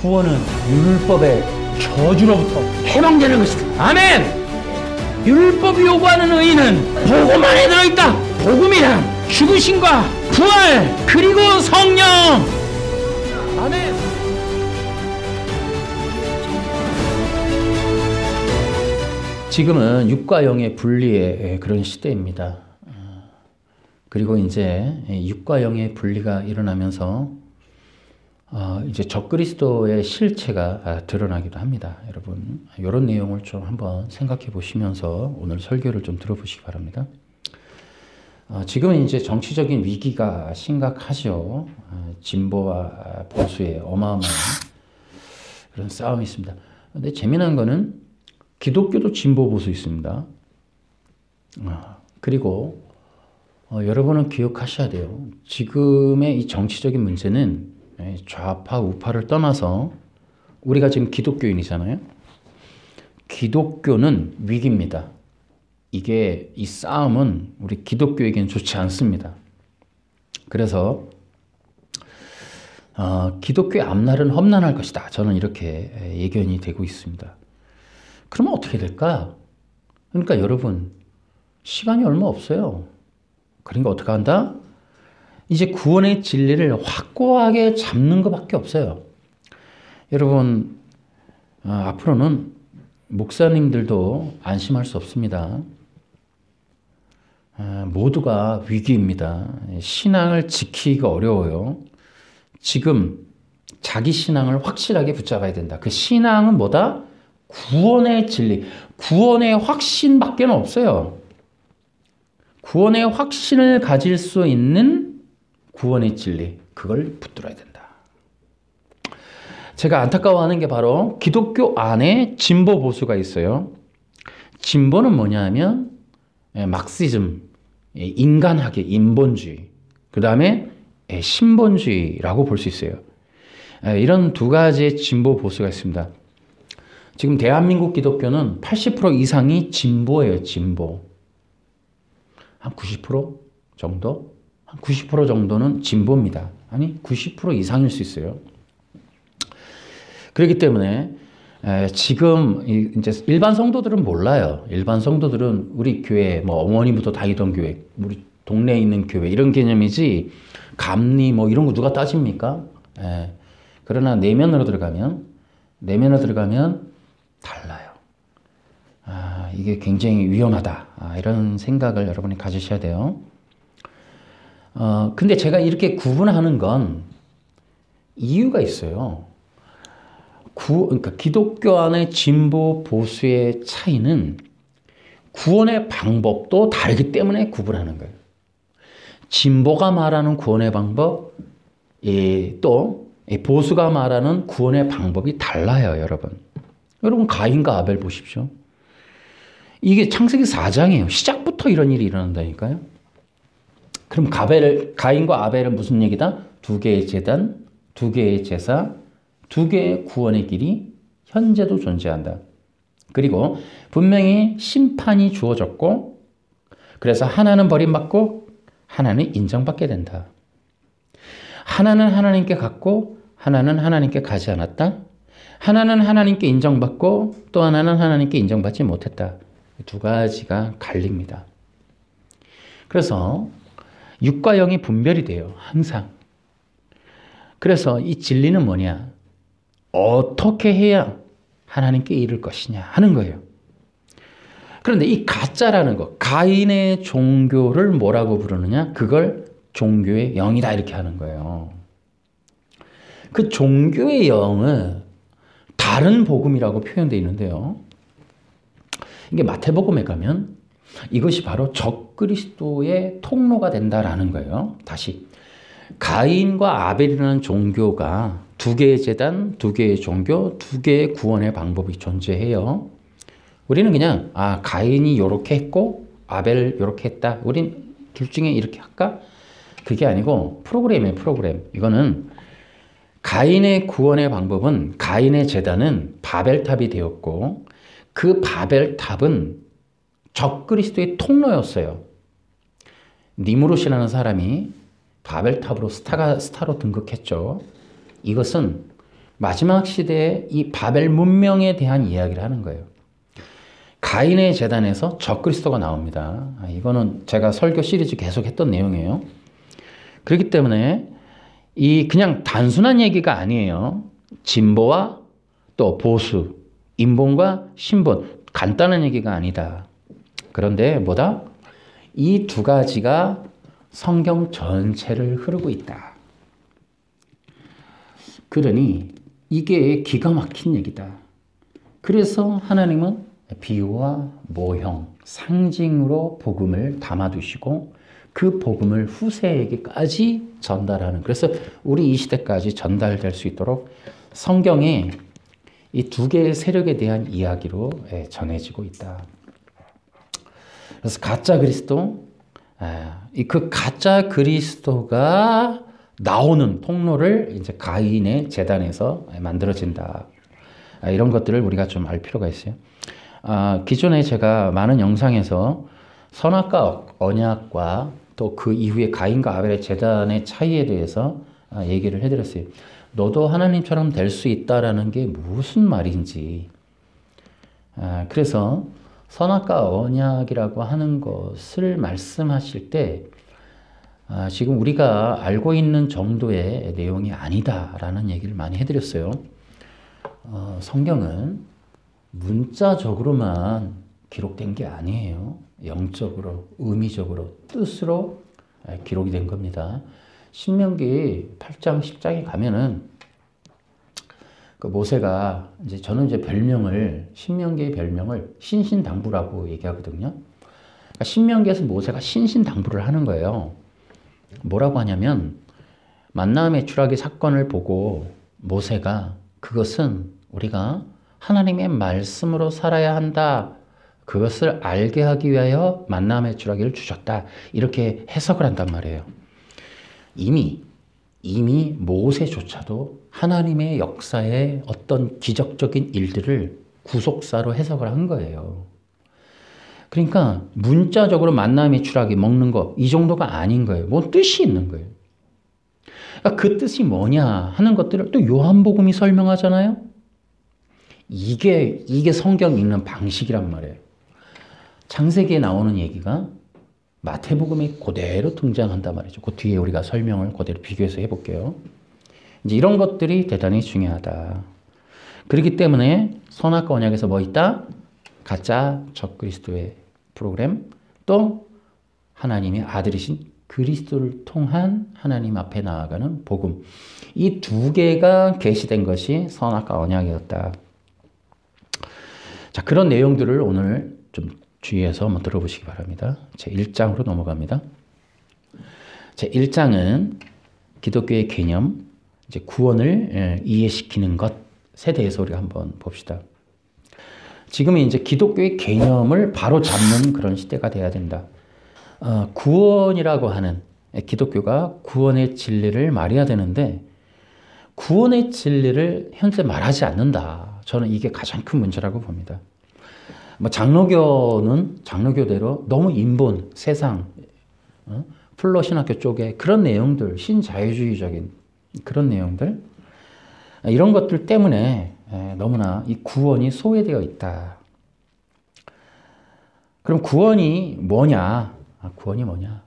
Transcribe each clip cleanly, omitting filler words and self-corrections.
구원은 율법의 저주로부터 해방되는 것이다. 아멘! 율법이 요구하는 의의는 복음 안에 들어있다. 복음이란 죽으심과 부활 그리고 성령. 아멘. 지금은 육과 영의 분리의 그런 시대입니다. 그리고 이제 육과 영의 분리가 일어나면서 이제 적그리스도의 실체가 드러나기도 합니다. 여러분, 이런 내용을 좀 한번 생각해 보시면서 오늘 설교를 좀 들어보시기 바랍니다. 지금은 이제 정치적인 위기가 심각하죠. 진보와 보수의 어마어마한 그런 싸움이 있습니다. 근데 재미난 거는 기독교도 진보 보수 있습니다. 그리고 여러분은 기억하셔야 돼요. 지금의 이 정치적인 문제는 좌파 우파를 떠나서 우리가 지금 기독교인이잖아요. 기독교는 위기입니다. 이 싸움은 우리 기독교에겐 좋지 않습니다. 그래서 기독교의 앞날은 험난할 것이다. 저는 이렇게 예견이 되고 있습니다. 그러면 어떻게 될까? 그러니까 여러분, 시간이 얼마 없어요. 그러니까 어떻게 한다? 이제 구원의 진리를 확고하게 잡는 것밖에 없어요. 여러분, 앞으로는 목사님들도 안심할 수 없습니다. 모두가 위기입니다. 신앙을 지키기가 어려워요. 지금 자기 신앙을 확실하게 붙잡아야 된다. 그 신앙은 뭐다? 구원의 진리, 구원의 확신밖에 없어요. 구원의 확신을 가질 수 있는 구원의 진리, 그걸 붙들어야 된다. 제가 안타까워하는 게 바로 기독교 안에 진보 보수가 있어요. 진보는 뭐냐 하면 막시즘, 인간학의 인본주의, 그 다음에 신본주의라고 볼 수 있어요. 이런 두 가지의 진보 보수가 있습니다. 지금 대한민국 기독교는 80% 이상이 진보예요. 진보. 한 90% 정도? 한 90% 정도는 진보입니다. 아니 90% 이상일 수 있어요. 그렇기 때문에 지금 이제 일반 성도들은 몰라요. 일반 성도들은 우리 교회, 뭐 어머니부터 다니던 교회, 우리 동네에 있는 교회 이런 개념이지 감리 뭐 이런 거 누가 따집니까? 그러나 내면으로 들어가면 달라요. 이게 굉장히 위험하다. 이런 생각을 여러분이 가지셔야 돼요. 근데 제가 이렇게 구분하는 건 이유가 있어요. 그러니까 기독교 안의 진보 보수의 차이는 구원의 방법도 다르기 때문에 구분하는 거예요. 진보가 말하는 구원의 방법, 또 보수가 말하는 구원의 방법이 달라요, 여러분. 여러분 가인과 아벨 보십시오. 이게 창세기 4장이에요. 시작부터 이런 일이 일어난다니까요. 그럼 가인과 아벨은 무슨 얘기다? 두 개의 제단, 두 개의 제사, 두 개의 구원의 길이 현재도 존재한다. 그리고 분명히 심판이 주어졌고, 그래서 하나는 버림받고 하나는 인정받게 된다. 하나는 하나님께 갔고 하나는 하나님께 가지 않았다. 하나는 하나님께 인정받고 또 하나는 하나님께 인정받지 못했다. 두 가지가 갈립니다. 그래서 육과 영이 분별이 돼요. 항상. 그래서 이 진리는 뭐냐? 어떻게 해야 하나님께 이를 것이냐 하는 거예요. 그런데 이 가짜라는 거, 가인의 종교를 뭐라고 부르느냐? 그걸 종교의 영이다 이렇게 하는 거예요. 그 종교의 영은 다른 복음이라고 표현되어 있는데요. 이게 마태복음에 가면 이것이 바로 적그리스도의 통로가 된다라는 거예요. 다시 가인과 아벨이라는 종교가 두 개의 제단, 두 개의 종교, 두 개의 구원의 방법이 존재해요. 우리는 그냥 가인이 이렇게 했고 아벨 이렇게 했다. 우린 둘 중에 이렇게 할까? 그게 아니고 프로그램이에요. 프로그램. 이거는 가인의 구원의 방법은, 가인의 제단은 바벨탑이 되었고 그 바벨탑은 적그리스도의 통로였어요. 니무롯이라는 사람이 바벨탑으로 스타로 등극했죠. 이것은 마지막 시대의 이 바벨 문명에 대한 이야기를 하는 거예요. 가인의 제단에서 적그리스도가 나옵니다. 이거는 제가 설교 시리즈 계속 했던 내용이에요. 그렇기 때문에 이 그냥 단순한 얘기가 아니에요. 진보와 또 보수, 인본과 신본, 간단한 얘기가 아니다. 그런데 뭐다? 이 두 가지가 성경 전체를 흐르고 있다. 그러니 이게 기가 막힌 얘기다. 그래서 하나님은 비유와 모형, 상징으로 복음을 담아두시고 그 복음을 후세에게까지 전달하는, 그래서 우리 이 시대까지 전달될 수 있도록 성경에 이 두 개의 세력에 대한 이야기로 전해지고 있다. 그래서 가짜 그리스도, 그 가짜 그리스도가 나오는 통로를 이제 가인의 제단에서 만들어진다. 이런 것들을 우리가 좀 알 필요가 있어요. 기존에 제가 많은 영상에서 선악과 언약과 또 그 이후에 가인과 아벨의 제단의 차이에 대해서 얘기를 해드렸어요. 너도 하나님처럼 될 수 있다라는 게 무슨 말인지. 그래서 선악과 언약이라고 하는 것을 말씀하실 때 지금 우리가 알고 있는 정도의 내용이 아니다라는 얘기를 많이 해드렸어요. 성경은 문자적으로만 기록된 게 아니에요. 영적으로, 의미적으로, 뜻으로 기록이 된 겁니다. 신명기 8장, 10장에 가면은 그 모세가 저는 별명을, 신명기의 별명을 신신당부라고 얘기하거든요. 그러니까 신명기에서 모세가 신신당부를 하는 거예요. 뭐라고 하냐면 만나의 추락의 사건을 보고 모세가 그것은 우리가 하나님의 말씀으로 살아야 한다. 그것을 알게 하기 위하여 만나의 추락을 주셨다. 이렇게 해석을 한단 말이에요. 이미 모세조차도 하나님의 역사의 어떤 기적적인 일들을 구속사로 해석을 한 거예요. 그러니까 문자적으로 만나의 추락이 먹는 거, 이 정도가 아닌 거예요. 뭔 뜻이 있는 거예요. 그러니까 그 뜻이 뭐냐 하는 것들을 또 요한복음이 설명하잖아요. 이게 성경 읽는 방식이란 말이에요. 창세기에 나오는 얘기가 마태복음에 그대로 등장한단 말이죠. 그 뒤에 우리가 설명을 그대로 비교해서 해볼게요. 이제 이런 것들이 대단히 중요하다. 그렇기 때문에 선악과 언약에서 뭐 있다? 가짜 적그리스도의 프로그램, 또 하나님의 아들이신 그리스도를 통한 하나님 앞에 나아가는 복음. 이 두 개가 계시된 것이 선악과 언약이었다. 자, 그런 내용들을 오늘 좀 주의해서 한번 들어보시기 바랍니다. 제 1장으로 넘어갑니다. 제 1장은 기독교의 개념, 이제 구원을 이해시키는 것에 대해서 우리가 한번 봅시다. 지금은 이제 기독교의 개념을 바로 잡는 그런 시대가 돼야 된다. 구원이라고 하는, 기독교가 구원의 진리를 말해야 되는데 구원의 진리를 현재 말하지 않는다. 저는 이게 가장 큰 문제라고 봅니다. 장로교는 장로교대로 너무 인본, 세상, 플러 신학교 쪽에 그런 내용들, 신자유주의적인 그런 내용들, 이런 것들 때문에 너무나 이 구원이 소외되어 있다. 그럼 구원이 뭐냐? 구원이 뭐냐?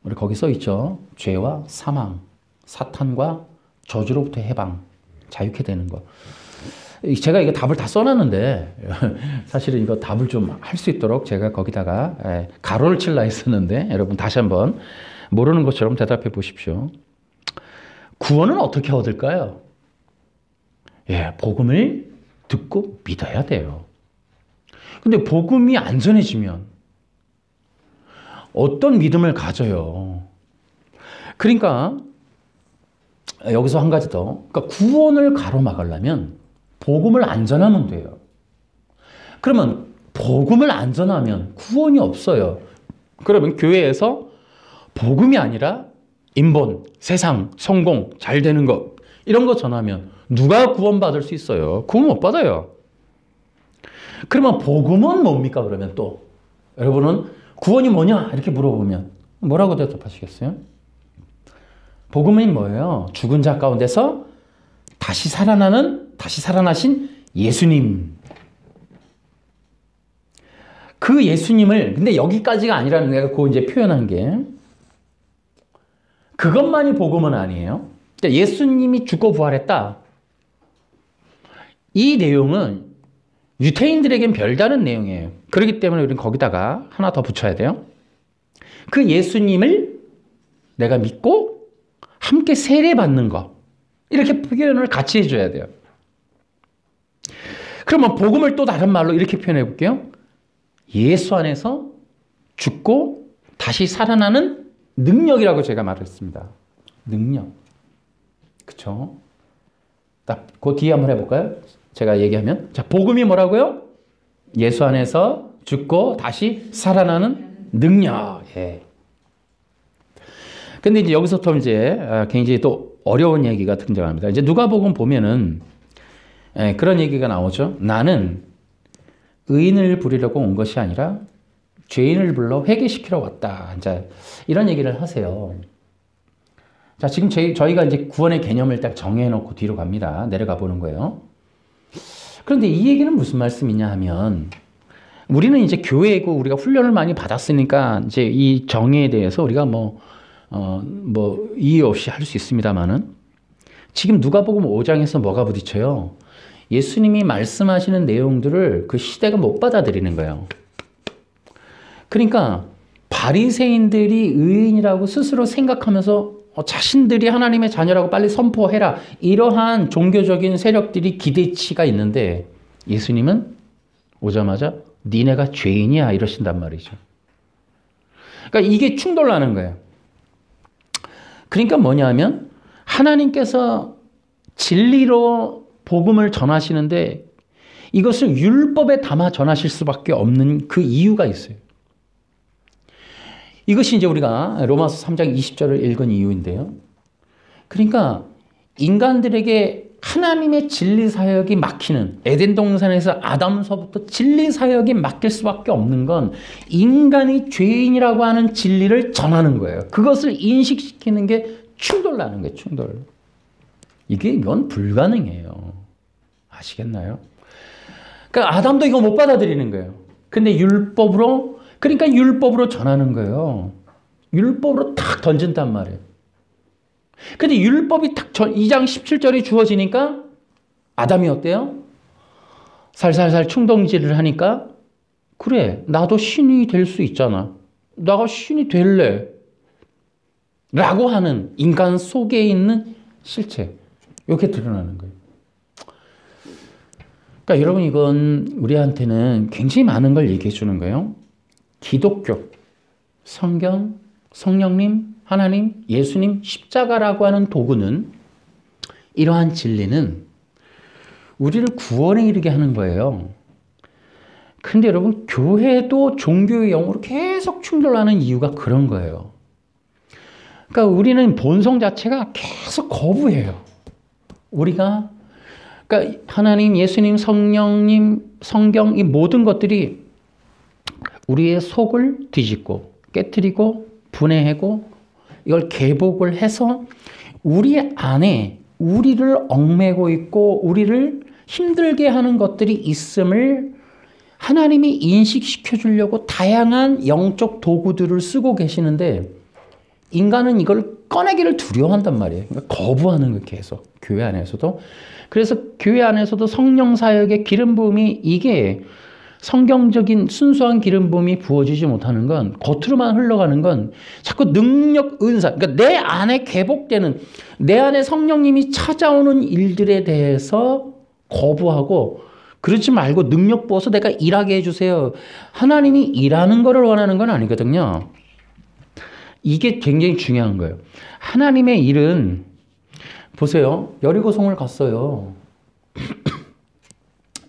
우리 거기 써 있죠. 죄와 사망, 사탄과 저주로부터 해방, 자유케 되는 거. 제가 이거 답을 다 써놨는데 사실은 이거 답을 좀 할 수 있도록 제가 거기다가 가로를 칠라 했었는데 여러분 다시 한번 모르는 것처럼 대답해 보십시오. 구원은 어떻게 얻을까요? 복음을 듣고 믿어야 돼요. 근데 복음이 안 전해지면 어떤 믿음을 가져요? 그러니까 여기서 한 가지 더. 그러니까 구원을 가로막으려면 복음을 안 전하면 돼요. 그러면 복음을 안 전하면 구원이 없어요. 그러면 교회에서 복음이 아니라 인본, 세상, 성공, 잘 되는 것 이런 거 전하면 누가 구원받을 수 있어요? 구원 못 받아요. 그러면 복음은 뭡니까? 그러면 또 여러분은 구원이 뭐냐? 이렇게 물어보면 뭐라고 대답하시겠어요? 복음이 뭐예요? 죽은 자 가운데서 다시 살아나신 예수님. 그 예수님을, 근데 여기까지가 아니라는 내가 그거 이제 표현한 게, 그것만이 복음은 아니에요. 그러니까 예수님이 죽고 부활했다. 이 내용은 유대인들에겐 별다른 내용이에요. 그렇기 때문에 우리는 거기다가 하나 더 붙여야 돼요. 그 예수님을 내가 믿고 함께 세례받는 것. 이렇게 표현을 같이 해줘야 돼요. 그러면 복음을 또 다른 말로 이렇게 표현해 볼게요. 예수 안에서 죽고 다시 살아나는 능력이라고 제가 말했습니다. 능력. 그쵸? 그 뒤에 한번 해볼까요? 제가 얘기하면. 자, 복음이 뭐라고요? 예수 안에서 죽고 다시 살아나는 능력. 예. 근데 이제 여기서부터 이제 굉장히 또 어려운 얘기가 등장합니다. 이제 누가복음 보면은 그런 얘기가 나오죠. 나는 의인을 부리려고 온 것이 아니라 죄인을 불러 회개시키러 왔다. 이제 이런 얘기를 하세요. 자, 지금 저희가 이제 구원의 개념을 딱 정해놓고 뒤로 갑니다. 내려가 보는 거예요. 그런데 이 얘기는 무슨 말씀이냐 하면, 우리는 이제 교회이고 우리가 훈련을 많이 받았으니까 이제 이 정의에 대해서 우리가 이해 없이 할 수 있습니다만은, 지금 누가복음 5장에서 뭐가 부딪혀요? 예수님이 말씀하시는 내용들을 그 시대가 못 받아들이는 거예요. 그러니까 바리새인들이 의인이라고 스스로 생각하면서 자신들이 하나님의 자녀라고 빨리 선포해라. 이러한 종교적인 세력들이 기대치가 있는데 예수님은 오자마자 니네가 죄인이야 이러신단 말이죠. 그러니까 이게 충돌나는 거예요. 그러니까 뭐냐면 하나님께서 진리로 복음을 전하시는데 이것을 율법에 담아 전하실 수밖에 없는 그 이유가 있어요. 이것이 이제 우리가 로마서 3장 20절을 읽은 이유인데요. 그러니까 인간들에게 하나님의 진리 사역이 막히는, 에덴 동산에서 아담서부터 진리 사역이 막힐 수밖에 없는 건 인간이 죄인이라고 하는 진리를 전하는 거예요. 그것을 인식시키는 게 충돌나는 거예요. 충돌. 이건 불가능해요. 아시겠나요? 그러니까 아담도 이거 못 받아들이는 거예요. 근데 그러니까 율법으로 전하는 거예요. 율법으로 탁 던진단 말이에요. 근데 율법이 탁 2장 17절이 주어지니까 아담이 어때요? 살살살 충동질을 하니까, 그래, 나도 신이 될 수 있잖아. 나가 신이 될래. 라고 하는 인간 속에 있는 실체. 이렇게 드러나는 거예요. 그러니까 여러분, 이건 우리한테는 굉장히 많은 걸 얘기해 주는 거예요. 기독교, 성경, 성령님, 하나님, 예수님, 십자가라고 하는 도구는, 이러한 진리는 우리를 구원에 이르게 하는 거예요. 근데 여러분, 교회도 종교의 영으로 계속 충돌하는 이유가 그런 거예요. 그러니까 우리는 본성 자체가 계속 거부해요. 그러니까 하나님, 예수님, 성령님, 성경, 이 모든 것들이 우리의 속을 뒤집고 깨트리고 분해하고 이걸 개복을 해서 우리 안에 우리를 얽매고 있고 우리를 힘들게 하는 것들이 있음을 하나님이 인식시켜 주려고 다양한 영적 도구들을 쓰고 계시는데, 인간은 이걸 꺼내기를 두려워한단 말이에요. 그러니까 거부하는 거예요, 계속. 교회 안에서도. 그래서 교회 안에서도 성령 사역의 기름 부음이, 이게 성경적인 순수한 기름 부음이 부어지지 못하는 건, 겉으로만 흘러가는 건 자꾸 능력, 은사, 그러니까 내 안에 개복되는, 내 안에 성령님이 찾아오는 일들에 대해서 거부하고, 그러지 말고 능력 부어서 내가 일하게 해주세요. 하나님이 일하는 거를 원하는 건 아니거든요. 이게 굉장히 중요한 거예요. 하나님의 일은, 보세요. 여리고성을 갔어요.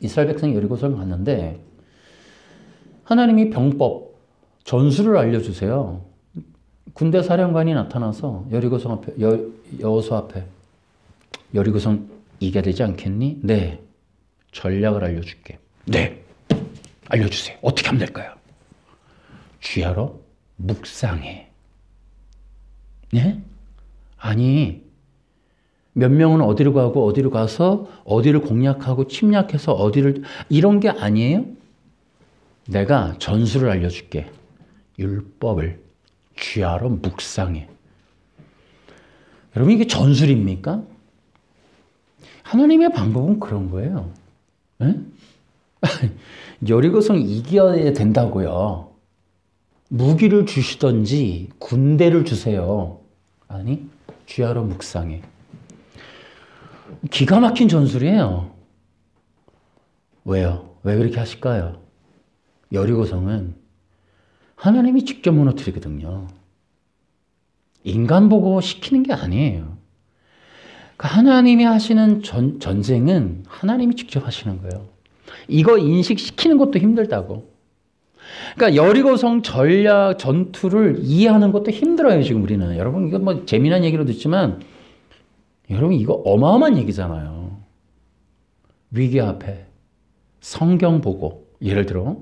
이스라엘 백성이 여리고성을 갔는데 하나님이 병법, 전술을 알려주세요. 군대 사령관이 나타나서 여리고성 앞에, 여호수아 앞에, 여리고성 이겨야 되지 않겠니? 네. 전략을 알려줄게. 네. 알려주세요. 어떻게 하면 될까요? 주야로 묵상해. 네? 아니, 몇 명은 어디로 가고 어디로 가서 어디를 공략하고 침략해서 어디를 이런 게 아니에요. 내가 전술을 알려줄게. 율법을 쥐하러 묵상해. 여러분 이게 전술입니까? 하나님의 방법은 그런 거예요. 네? 여리고성 이겨야 된다고요. 무기를 주시든지 군대를 주세요. 아니, 쥐하러 묵상해. 기가 막힌 전술이에요. 왜요? 왜 그렇게 하실까요? 여리고성은 하나님이 직접 무너뜨리거든요. 인간 보고 시키는 게 아니에요. 그러니까 하나님이 하시는 전쟁은 하나님이 직접 하시는 거예요. 이거 인식시키는 것도 힘들다고. 그러니까 여리고성 전략, 전투를 이해하는 것도 힘들어요, 지금 우리는. 여러분, 이거 뭐 재미난 얘기로 듣지만, 여러분, 이거 어마어마한 얘기잖아요. 위기 앞에 성경 보고, 예를 들어,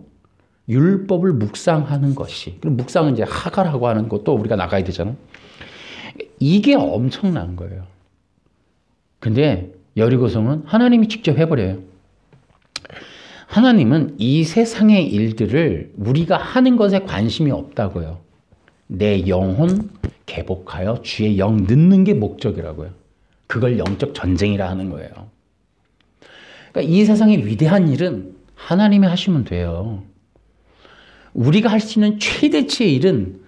율법을 묵상하는 것이, 그럼 묵상은 이제 하가라고 하는 것도 우리가 나가야 되잖아요. 이게 엄청난 거예요. 근데 여리고성은 하나님이 직접 해버려요. 하나님은 이 세상의 일들을 우리가 하는 것에 관심이 없다고요. 내 영혼 개복하여 주의 영 넣는 게 목적이라고요. 그걸 영적 전쟁이라 하는 거예요. 그러니까 이 세상의 위대한 일은 하나님이 하시면 돼요. 우리가 할 수 있는 최대치의 일은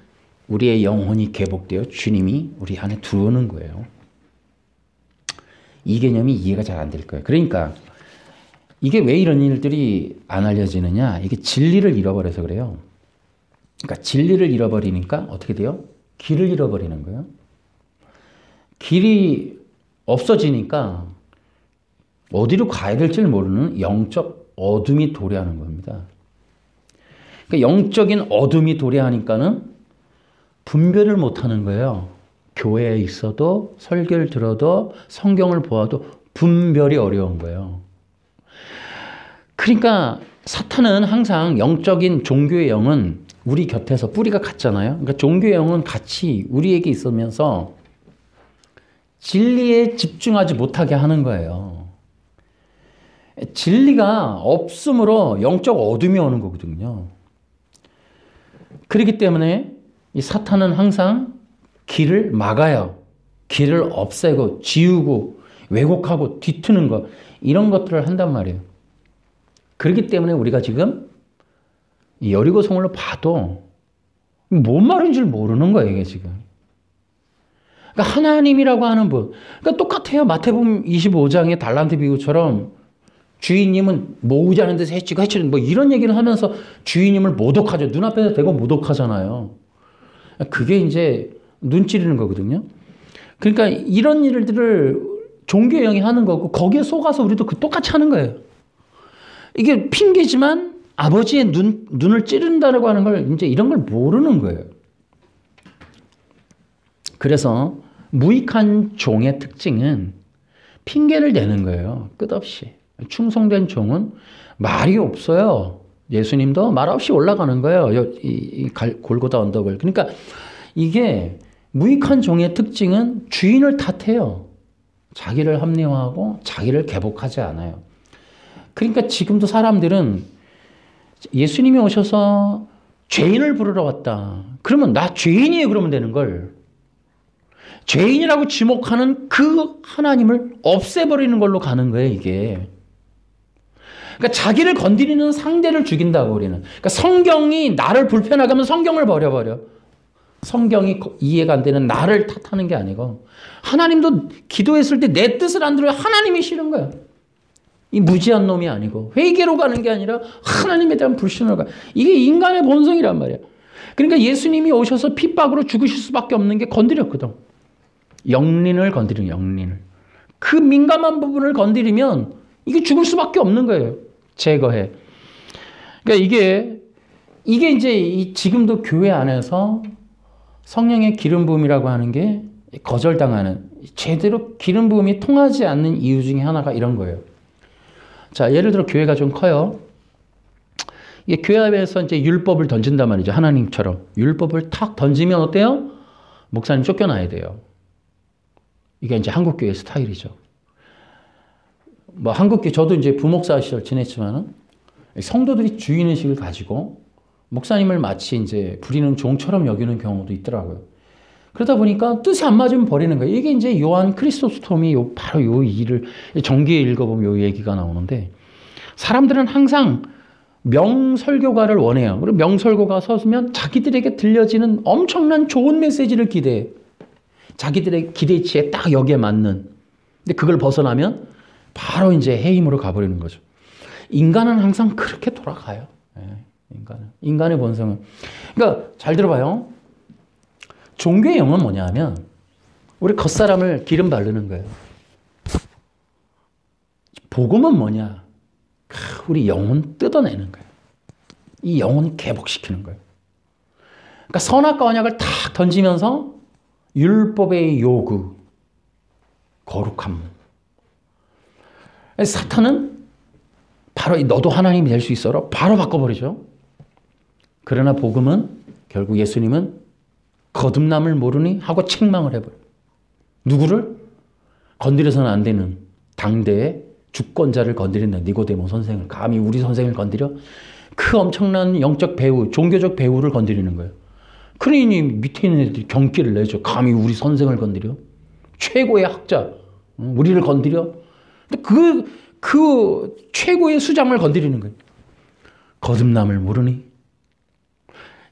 우리의 영혼이 개복되어 주님이 우리 안에 들어오는 거예요. 이 개념이 이해가 잘 안 될 거예요. 그러니까 이게 왜 이런 일들이 안 알려지느냐? 이게 진리를 잃어버려서 그래요. 그러니까 진리를 잃어버리니까 어떻게 돼요? 길을 잃어버리는 거예요. 길이 없어지니까 어디로 가야 될지를 모르는 영적 어둠이 도래하는 겁니다. 그러니까 영적인 어둠이 도래하니까는 분별을 못하는 거예요. 교회에 있어도 설교를 들어도 성경을 보아도 분별이 어려운 거예요. 그러니까 사탄은 항상 영적인 종교의 영은 우리 곁에서 뿌리가 같잖아요. 그러니까 종교의 영은 같이 우리에게 있으면서 진리에 집중하지 못하게 하는 거예요. 진리가 없으므로 영적 어둠이 오는 거거든요. 그렇기 때문에 이 사탄은 항상 길을 막아요. 길을 없애고 지우고 왜곡하고 뒤트는 것 이런 것들을 한단 말이에요. 그렇기 때문에 우리가 지금 이 여리고성을 봐도 뭔 말인 줄 모르는 거예요, 이게 지금. 그러니까 하나님이라고 하는 분. 그러니까 똑같아요. 마태복음 25장의 달란트 비유처럼 주인님은 모으지 않은 데서 해치고 뭐 이런 얘기를 하면서 주인님을 모독하죠. 눈앞에서 대고 모독하잖아요. 그게 이제 눈 찌르는 거거든요. 그러니까 이런 일들을 종교의 영이 하는 거고 거기에 속아서 우리도 똑같이 하는 거예요. 이게 핑계지만 아버지의 눈을 찌른다고 하는 걸 이제 이런 걸 모르는 거예요. 그래서 무익한 종의 특징은 핑계를 대는 거예요. 끝없이. 충성된 종은 말이 없어요. 예수님도 말 없이 올라가는 거예요. 골고다 언덕을. 그러니까 이게 무익한 종의 특징은 주인을 탓해요. 자기를 합리화하고 자기를 개복하지 않아요. 그러니까 지금도 사람들은 예수님이 오셔서 죄인을 부르러 왔다. 그러면 나 죄인이에요. 그러면 되는 걸. 죄인이라고 지목하는 그 하나님을 없애버리는 걸로 가는 거예요, 이게. 그러니까 자기를 건드리는 상대를 죽인다고 우리는. 그러니까 성경이 나를 불편하게 하면 성경을 버려버려. 성경이 이해가 안 되는 나를 탓하는 게 아니고 하나님도 기도했을 때 내 뜻을 안 들어요. 하나님이 싫은 거야. 이 무지한 놈이 아니고 회개로 가는 게 아니라 하나님에 대한 불신으로 가. 이게 인간의 본성이란 말이야. 그러니까 예수님이 오셔서 핍박으로 죽으실 수밖에 없는 게 건드렸거든. 영린을 건드리는 영린을. 그 민감한 부분을 건드리면 이게 죽을 수밖에 없는 거예요. 제거해. 그러니까 이게 이제 지금도 교회 안에서 성령의 기름 부음이라고 하는 게 거절당하는 제대로 기름 부음이 통하지 않는 이유 중에 하나가 이런 거예요. 자, 예를 들어 교회가 좀 커요. 이게 교회 안에서 이제 율법을 던진단 말이죠. 하나님처럼 율법을 탁 던지면 어때요? 목사님 쫓겨나야 돼요. 이게 이제 한국교회 스타일이죠. 뭐 한국교회, 저도 이제 부목사 시절 지냈지만은 성도들이 주인의식을 가지고 목사님을 마치 이제 부리는 종처럼 여기는 경우도 있더라고요. 그러다 보니까 뜻이 안 맞으면 버리는 거예요. 이게 이제 요한 크리스토스톰이 바로 요 일을 정기에 읽어보면 요 얘기가 나오는데, 사람들은 항상 명설교가를 원해요. 그리고 명설교가 서면 자기들에게 들려지는 엄청난 좋은 메시지를 기대해. 자기들의 기대치에 딱 여기에 맞는. 근데 그걸 벗어나면 바로 이제 해임으로 가버리는 거죠. 인간은 항상 그렇게 돌아가요. 인간의 본성은. 그러니까 잘 들어봐요. 종교의 영은 뭐냐 하면 우리 겉사람을 기름 바르는 거예요. 복음은 뭐냐? 우리 영혼 뜯어내는 거예요. 이 영혼 개복시키는 거예요. 그러니까 선악과 언약을 탁 던지면서 율법의 요구, 거룩함. 사탄은 바로 너도 하나님이 될 수 있어로 바로 바꿔버리죠. 그러나 복음은 결국 예수님은 거듭남을 모르니 하고 책망을 해버려요. 누구를? 건드려서는 안 되는 당대의 주권자를 건드린다. 니고데모 선생을. 감히 우리 선생을 건드려? 그 엄청난 영적 배우, 종교적 배우를 건드리는 거예요. 그러니 밑에 있는 애들이 경기를 내죠. 감히 우리 선생을 건드려? 최고의 학자, 우리를 건드려? 근데 그 최고의 수장을 건드리는 거예요. 거듭남을 모르니?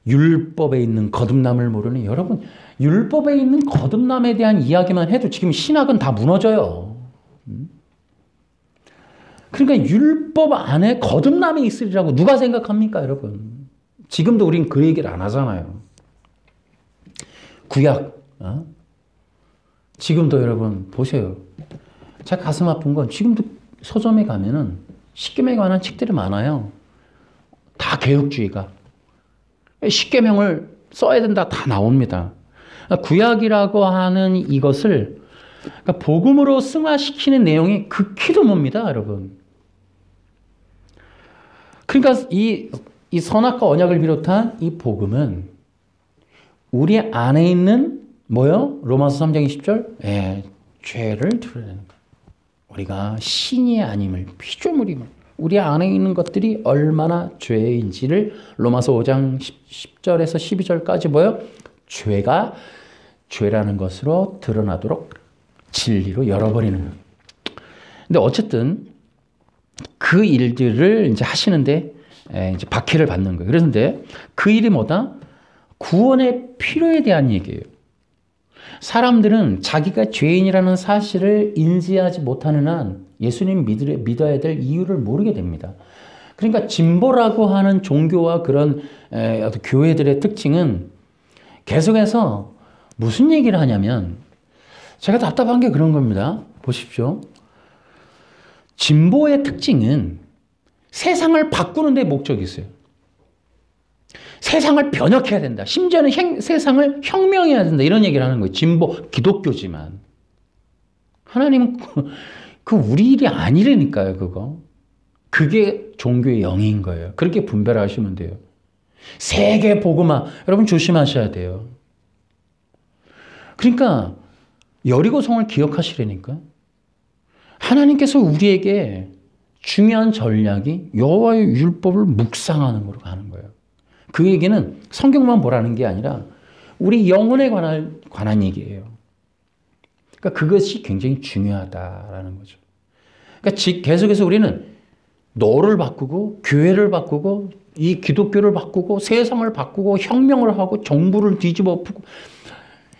율법에 있는 거듭남을 모르니? 여러분, 율법에 있는 거듭남에 대한 이야기만 해도 지금 신학은 다 무너져요. 그러니까 율법 안에 거듭남이 있으리라고 누가 생각합니까, 여러분? 지금도 우린 그 얘기를 안 하잖아요. 구약. 지금도 여러분 보세요. 제가 가슴 아픈 건 지금도 서점에 가면은 십계명에 관한 책들이 많아요. 다 개혁주의가. 십계명을 써야 된다 다 나옵니다. 구약이라고 하는 이것을 그러니까 복음으로 승화시키는 내용이 극히 드뭅니다, 여러분. 그러니까 이 선악과 언약을 비롯한 이 복음은 우리 안에 있는 뭐요? 로마서 3장 20절? 죄를 드러내는 거예요. 우리가 신이 아님을, 피조물임을, 우리 안에 있는 것들이 얼마나 죄인지를 로마서 5장 10절에서 12절까지 뭐요? 죄가 죄라는 것으로 드러나도록 진리로 열어버리는 거예요. 근데 어쨌든 그 일들을 이제 하시는데 이제 박해를 받는 거예요. 그런데 그 일이 뭐다? 구원의 필요에 대한 얘기예요. 사람들은 자기가 죄인이라는 사실을 인지하지 못하는 한 예수님 믿어야 될 이유를 모르게 됩니다. 그러니까 진보라고 하는 종교와 그런 교회들의 특징은 계속해서 무슨 얘기를 하냐면, 제가 답답한 게 그런 겁니다. 보십시오. 진보의 특징은 세상을 바꾸는 데 목적이 있어요. 세상을 변혁해야 된다. 심지어는 세상을 혁명해야 된다. 이런 얘기를 하는 거예요. 진보, 기독교지만. 하나님은 그 우리 일이 아니라니까요, 그거. 그게 종교의 영인 거예요. 그렇게 분별하시면 돼요. 세계 복음화. 여러분 조심하셔야 돼요. 그러니까 여리고성을 기억하시라니까. 하나님께서 우리에게 중요한 전략이 여호와의 율법을 묵상하는 거로 가는 거예요. 그 얘기는 성경만 보라는 게 아니라 우리 영혼에 관한 얘기예요. 그러니까 그것이 굉장히 중요하다라는 거죠. 그러니까 계속해서 우리는 너를 바꾸고 교회를 바꾸고 이 기독교를 바꾸고 세상을 바꾸고 혁명을 하고 정부를 뒤집어 엎고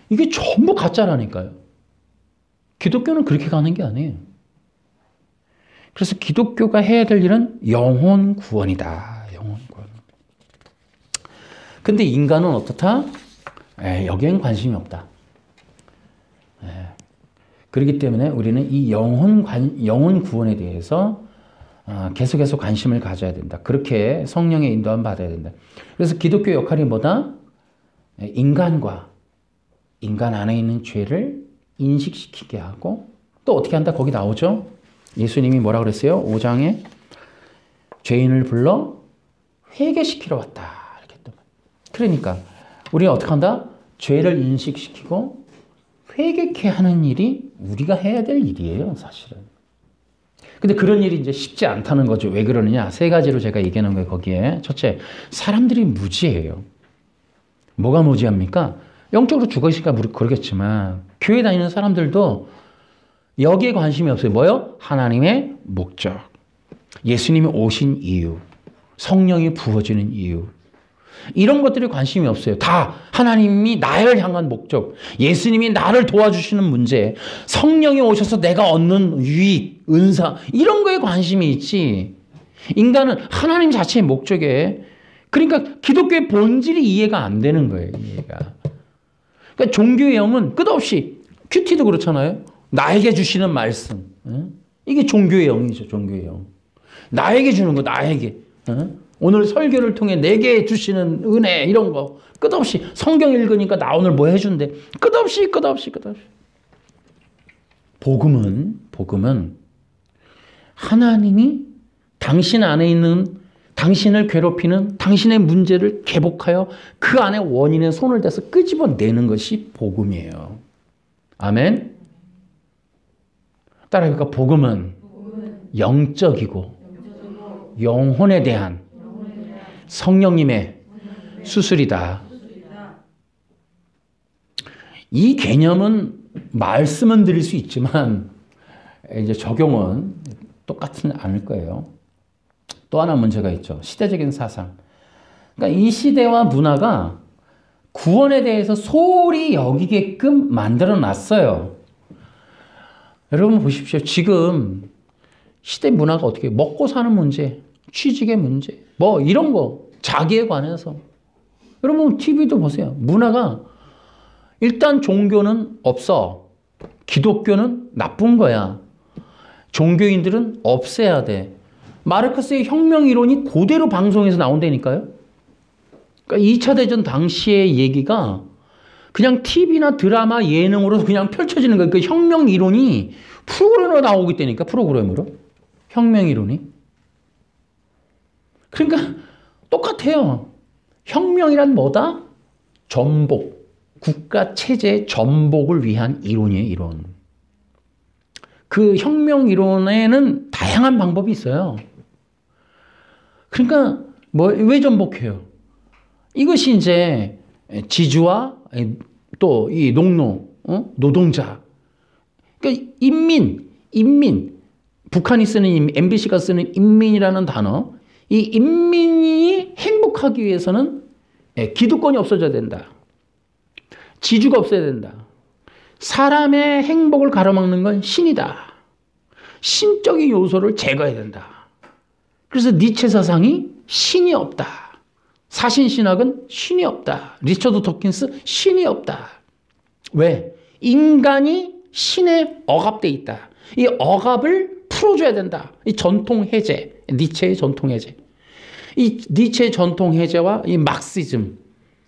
이게 전부 가짜라니까요. 기독교는 그렇게 가는 게 아니에요. 그래서 기독교가 해야 될 일은 영혼 구원이다. 영혼 구원. 근데 인간은 어떻다? 여기엔 관심이 없다. 그렇기 때문에 우리는 이 영혼 구원에 대해서 계속해서 관심을 가져야 된다. 그렇게 성령의 인도함 받아야 된다. 그래서 기독교 역할이 뭐다? 인간 안에 있는 죄를 인식시키게 하고 또 어떻게 한다? 거기 나오죠? 예수님이 뭐라 그랬어요? 5장에 죄인을 불러 회개시키러 왔다. 이렇게 또. 그러니까 우리는 어떻게 한다? 죄를 인식시키고 회개케 하는 일이 우리가 해야 될 일이에요, 사실은. 근데 그런 일이 이제 쉽지 않다는 거죠. 왜 그러느냐? 세 가지로 제가 얘기하는 거예요, 거기에. 첫째, 사람들이 무지해요. 뭐가 무지합니까? 영적으로 죽으시니까 그러겠지만, 교회 다니는 사람들도 여기에 관심이 없어요. 뭐요? 하나님의 목적. 예수님이 오신 이유. 성령이 부어지는 이유. 이런 것들이 관심이 없어요. 다 하나님이 나를 향한 목적, 예수님이 나를 도와주시는 문제, 성령이 오셔서 내가 얻는 유익, 은사, 이런 거에 관심이 있지. 인간은 하나님 자체의 목적에, 그러니까 기독교의 본질이 이해가 안 되는 거예요. 이해가. 그러니까 종교의 영은 끝없이, 큐티도 그렇잖아요. 나에게 주시는 말씀. 이게 종교의 영이죠. 종교의 영. 나에게 주는 거, 나에게. 오늘 설교를 통해 내게 주시는 은혜, 이런 거 끝없이. 성경 읽으니까 나 오늘 뭐 해준대. 끝없이. 복음은 하나님이 당신 안에 있는, 당신을 괴롭히는 당신의 문제를 개복하여 그 안에 원인의 손을 대서 끄집어내는 것이 복음이에요. 아멘. 따라하니까 복음은 영적이고 영혼에 대한 성령님의 수술이다. 이 개념은 말씀은 드릴 수 있지만 이제 적용은 똑같지 않을 거예요. 또 하나 문제가 있죠. 시대적인 사상. 그러니까 이 시대와 문화가 구원에 대해서 소홀히 여기게끔 만들어 놨어요. 여러분 보십시오. 지금 시대 문화가 어떻게, 먹고 사는 문제, 취직의 문제, 뭐 이런 거, 자기에 관해서. 여러분 TV도 보세요. 문화가 일단 종교는 없어. 기독교는 나쁜 거야. 종교인들은 없애야 돼. 마르크스의 혁명 이론이 그대로 방송에서 나온다니까요. 그러니까 2차 대전 당시의 얘기가 그냥 TV나 드라마, 예능으로 그냥 펼쳐지는 거예요. 그 혁명 이론이 프로그램으로 나오고 있다니까, 프로그램으로. 혁명 이론이. 그러니까 똑같아요. 혁명이란 뭐다? 전복. 국가 체제의 전복을 위한 이론이에요, 이론. 그 혁명 이론에는 다양한 방법이 있어요. 그러니까 왜 전복해요? 이것이 이제 지주와 또 이 농노, 노동자, 그러니까 인민, 북한이 쓰는, MBC가 쓰는 인민이라는 단어, 이 인민이 행복하기 위해서는 기득권이 없어져야 된다. 지주가 없어야 된다. 사람의 행복을 가로막는 건 신이다. 신적인 요소를 제거해야 된다. 그래서 니체 사상이 신이 없다. 사신신학은 신이 없다. 리처드 도킨스 신이 없다. 왜? 인간이 신에 억압돼 있다. 이 억압을 풀어줘야 된다. 이 전통 해제, 니체의 전통 해제. 이 니체의 전통 해제와 이 막시즘.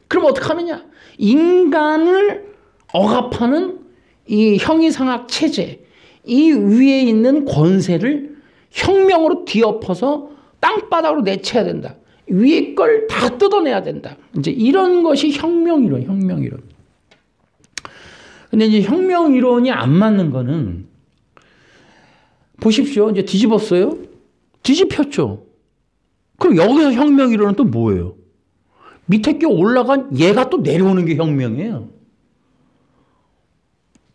그럼 어떻게 하느냐? 인간을 억압하는 이 형이상학 체제, 이 위에 있는 권세를 혁명으로 뒤엎어서 땅바닥으로 내쳐야 된다. 위에 걸 다 뜯어내야 된다. 이제 이런 것이 혁명이론, 혁명이론. 근데 이제 혁명이론이 안 맞는 거는, 보십시오. 이제 뒤집었어요? 뒤집혔죠. 그럼 여기서 혁명이론은 또 뭐예요? 밑에 껴 올라간 얘가 또 내려오는 게 혁명이에요.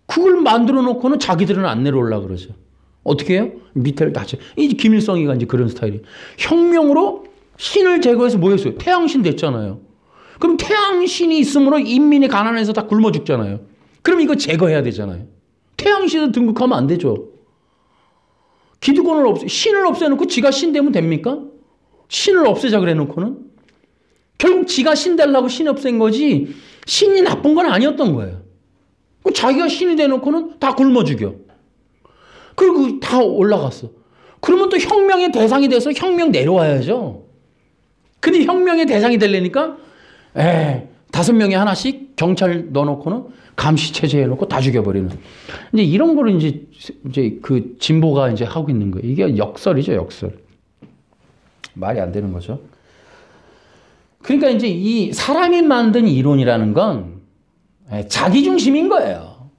그걸 만들어 놓고는 자기들은 안 내려올라 그러죠. 어떻게 해요? 밑에를 다쳐. 이 김일성이가 이제 그런 스타일이에요. 혁명으로 신을 제거해서 뭐 했어요? 태양신 됐잖아요. 그럼 태양신이 있으므로 인민이 가난해서 다 굶어 죽잖아요. 그럼 이거 제거해야 되잖아요. 태양신을 등극하면 안 되죠. 기득권을 신을 없애놓고 지가 신 되면 됩니까? 신을 없애자 그래 놓고는. 결국 지가 신 되려고 신 없앤 거지 신이 나쁜 건 아니었던 거예요. 자기가 신이 돼놓고는 다 굶어 죽여. 그리고 다 올라갔어. 그러면 또 혁명의 대상이 돼서 혁명 내려와야죠. 근데 혁명의 대상이 되려니까 5명에 하나씩 경찰 넣어놓고는 감시체제 해놓고 다 죽여버리는. 이제 이런 거를 이제 그 진보가 이제 하고 있는 거예요. 이게 역설이죠, 역설. 말이 안 되는 거죠. 그러니까 이제 이 사람이 만든 이론이라는 건 자기 중심인 거예요.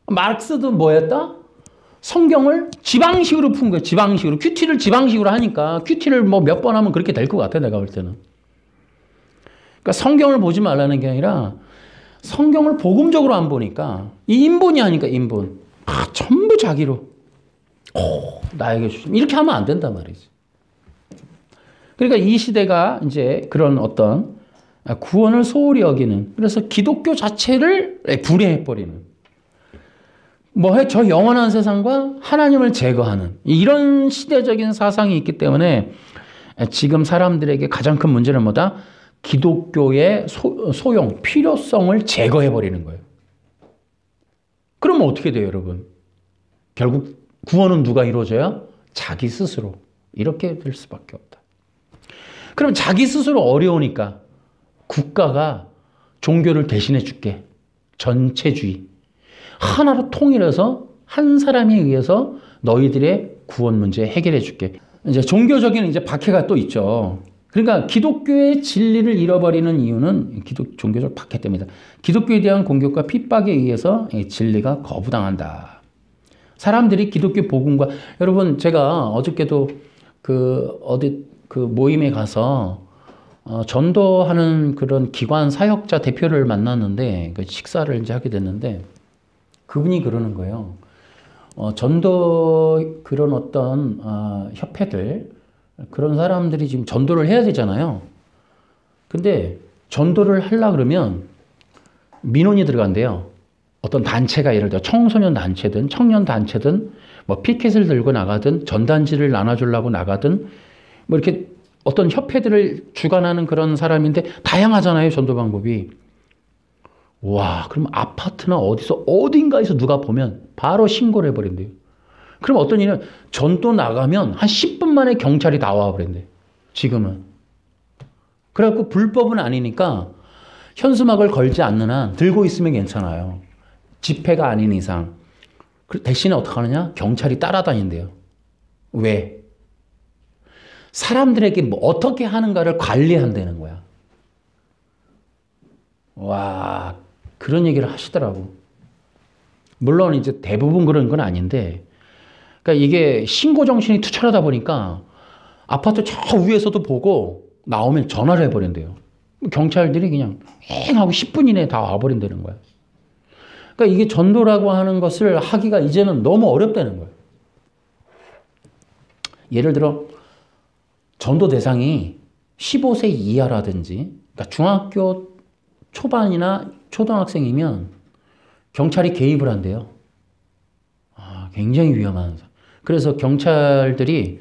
마르크스도 뭐였다? 성경을 지방식으로 푼 거예요. 지방식으로. 큐티를 지방식으로 하니까 큐티를 뭐 몇 번 하면 그렇게 될 것 같아, 내가 볼 때는. 그러니까 성경을 보지 말라는 게 아니라 성경을 복음적으로 안 보니까 이 인본이 하니까 인본. 전부 자기로. 나에게 주심. 이렇게 하면 안 된단 말이지. 그러니까 이 시대가 이제 그런 어떤 구원을 소홀히 여기는, 그래서 기독교 자체를 불해해버리는, 저 영원한 세상과 하나님을 제거하는 이런 시대적인 사상이 있기 때문에 지금 사람들에게 가장 큰 문제는 뭐다? 기독교의 소용, 필요성을 제거해버리는 거예요. 그러면 어떻게 돼요, 여러분? 결국 구원은 누가 이루어져요? 자기 스스로. 이렇게 될 수밖에 없다. 그럼 자기 스스로 어려우니까 국가가 종교를 대신해 줄게. 전체주의. 하나로 통일해서 한 사람에 의해서 너희들의 구원 문제 해결해 줄게. 이제 종교적인 이제 박해가 또 있죠. 그러니까 기독교의 진리를 잃어버리는 이유는 종교적 박해 때문이다. 기독교에 대한 공격과 핍박에 의해서 진리가 거부당한다. 사람들이 기독교 복음과, 여러분 제가 어저께도 어디 모임에 가서 전도하는 그런 기관 사역자 대표를 만났는데, 식사를 이제 하게 됐는데, 그분이 그러는 거예요. 전도 그런 어떤 협회들, 그런 사람들이 지금 전도를 해야 되잖아요. 근데 전도를 하려 그러면 민원이 들어간대요. 어떤 단체가, 예를 들어 청소년 단체든 청년 단체든 피켓을 들고 나가든 전단지를 나눠주려고 나가든 이렇게 어떤 협회들을 주관하는 그런 사람인데 다양하잖아요, 전도 방법이. 와, 그럼 아파트나 어딘가에서 누가 보면 바로 신고를 해버린대요. 그럼 어떤 일은 전도 나가면 한 10분 만에 경찰이 다 와버린대요. 지금은. 그래갖고 불법은 아니니까 현수막을 걸지 않는 한 들고 있으면 괜찮아요. 집회가 아닌 이상. 대신에 어떻게 하느냐? 경찰이 따라다닌대요. 왜? 사람들에게 어떻게 하는가를 관리한다는 거야. 와, 그런 얘기를 하시더라고. 물론 이제 대부분 그런 건 아닌데, 그러니까 이게 신고 정신이 투철하다 보니까 아파트 저 위에서도 보고 나오면 전화를 해버린대요. 경찰들이 그냥 엥 하고 10분 이내에 다 와버린다는 거야. 그러니까 이게 전도라고 하는 것을 하기가 이제는 너무 어렵다는 거예요. 예를 들어 전도 대상이 15세 이하라든지, 그러니까 중학교 초반이나 초등학생이면 경찰이 개입을 한대요. 굉장히 위험한. 그래서 경찰들이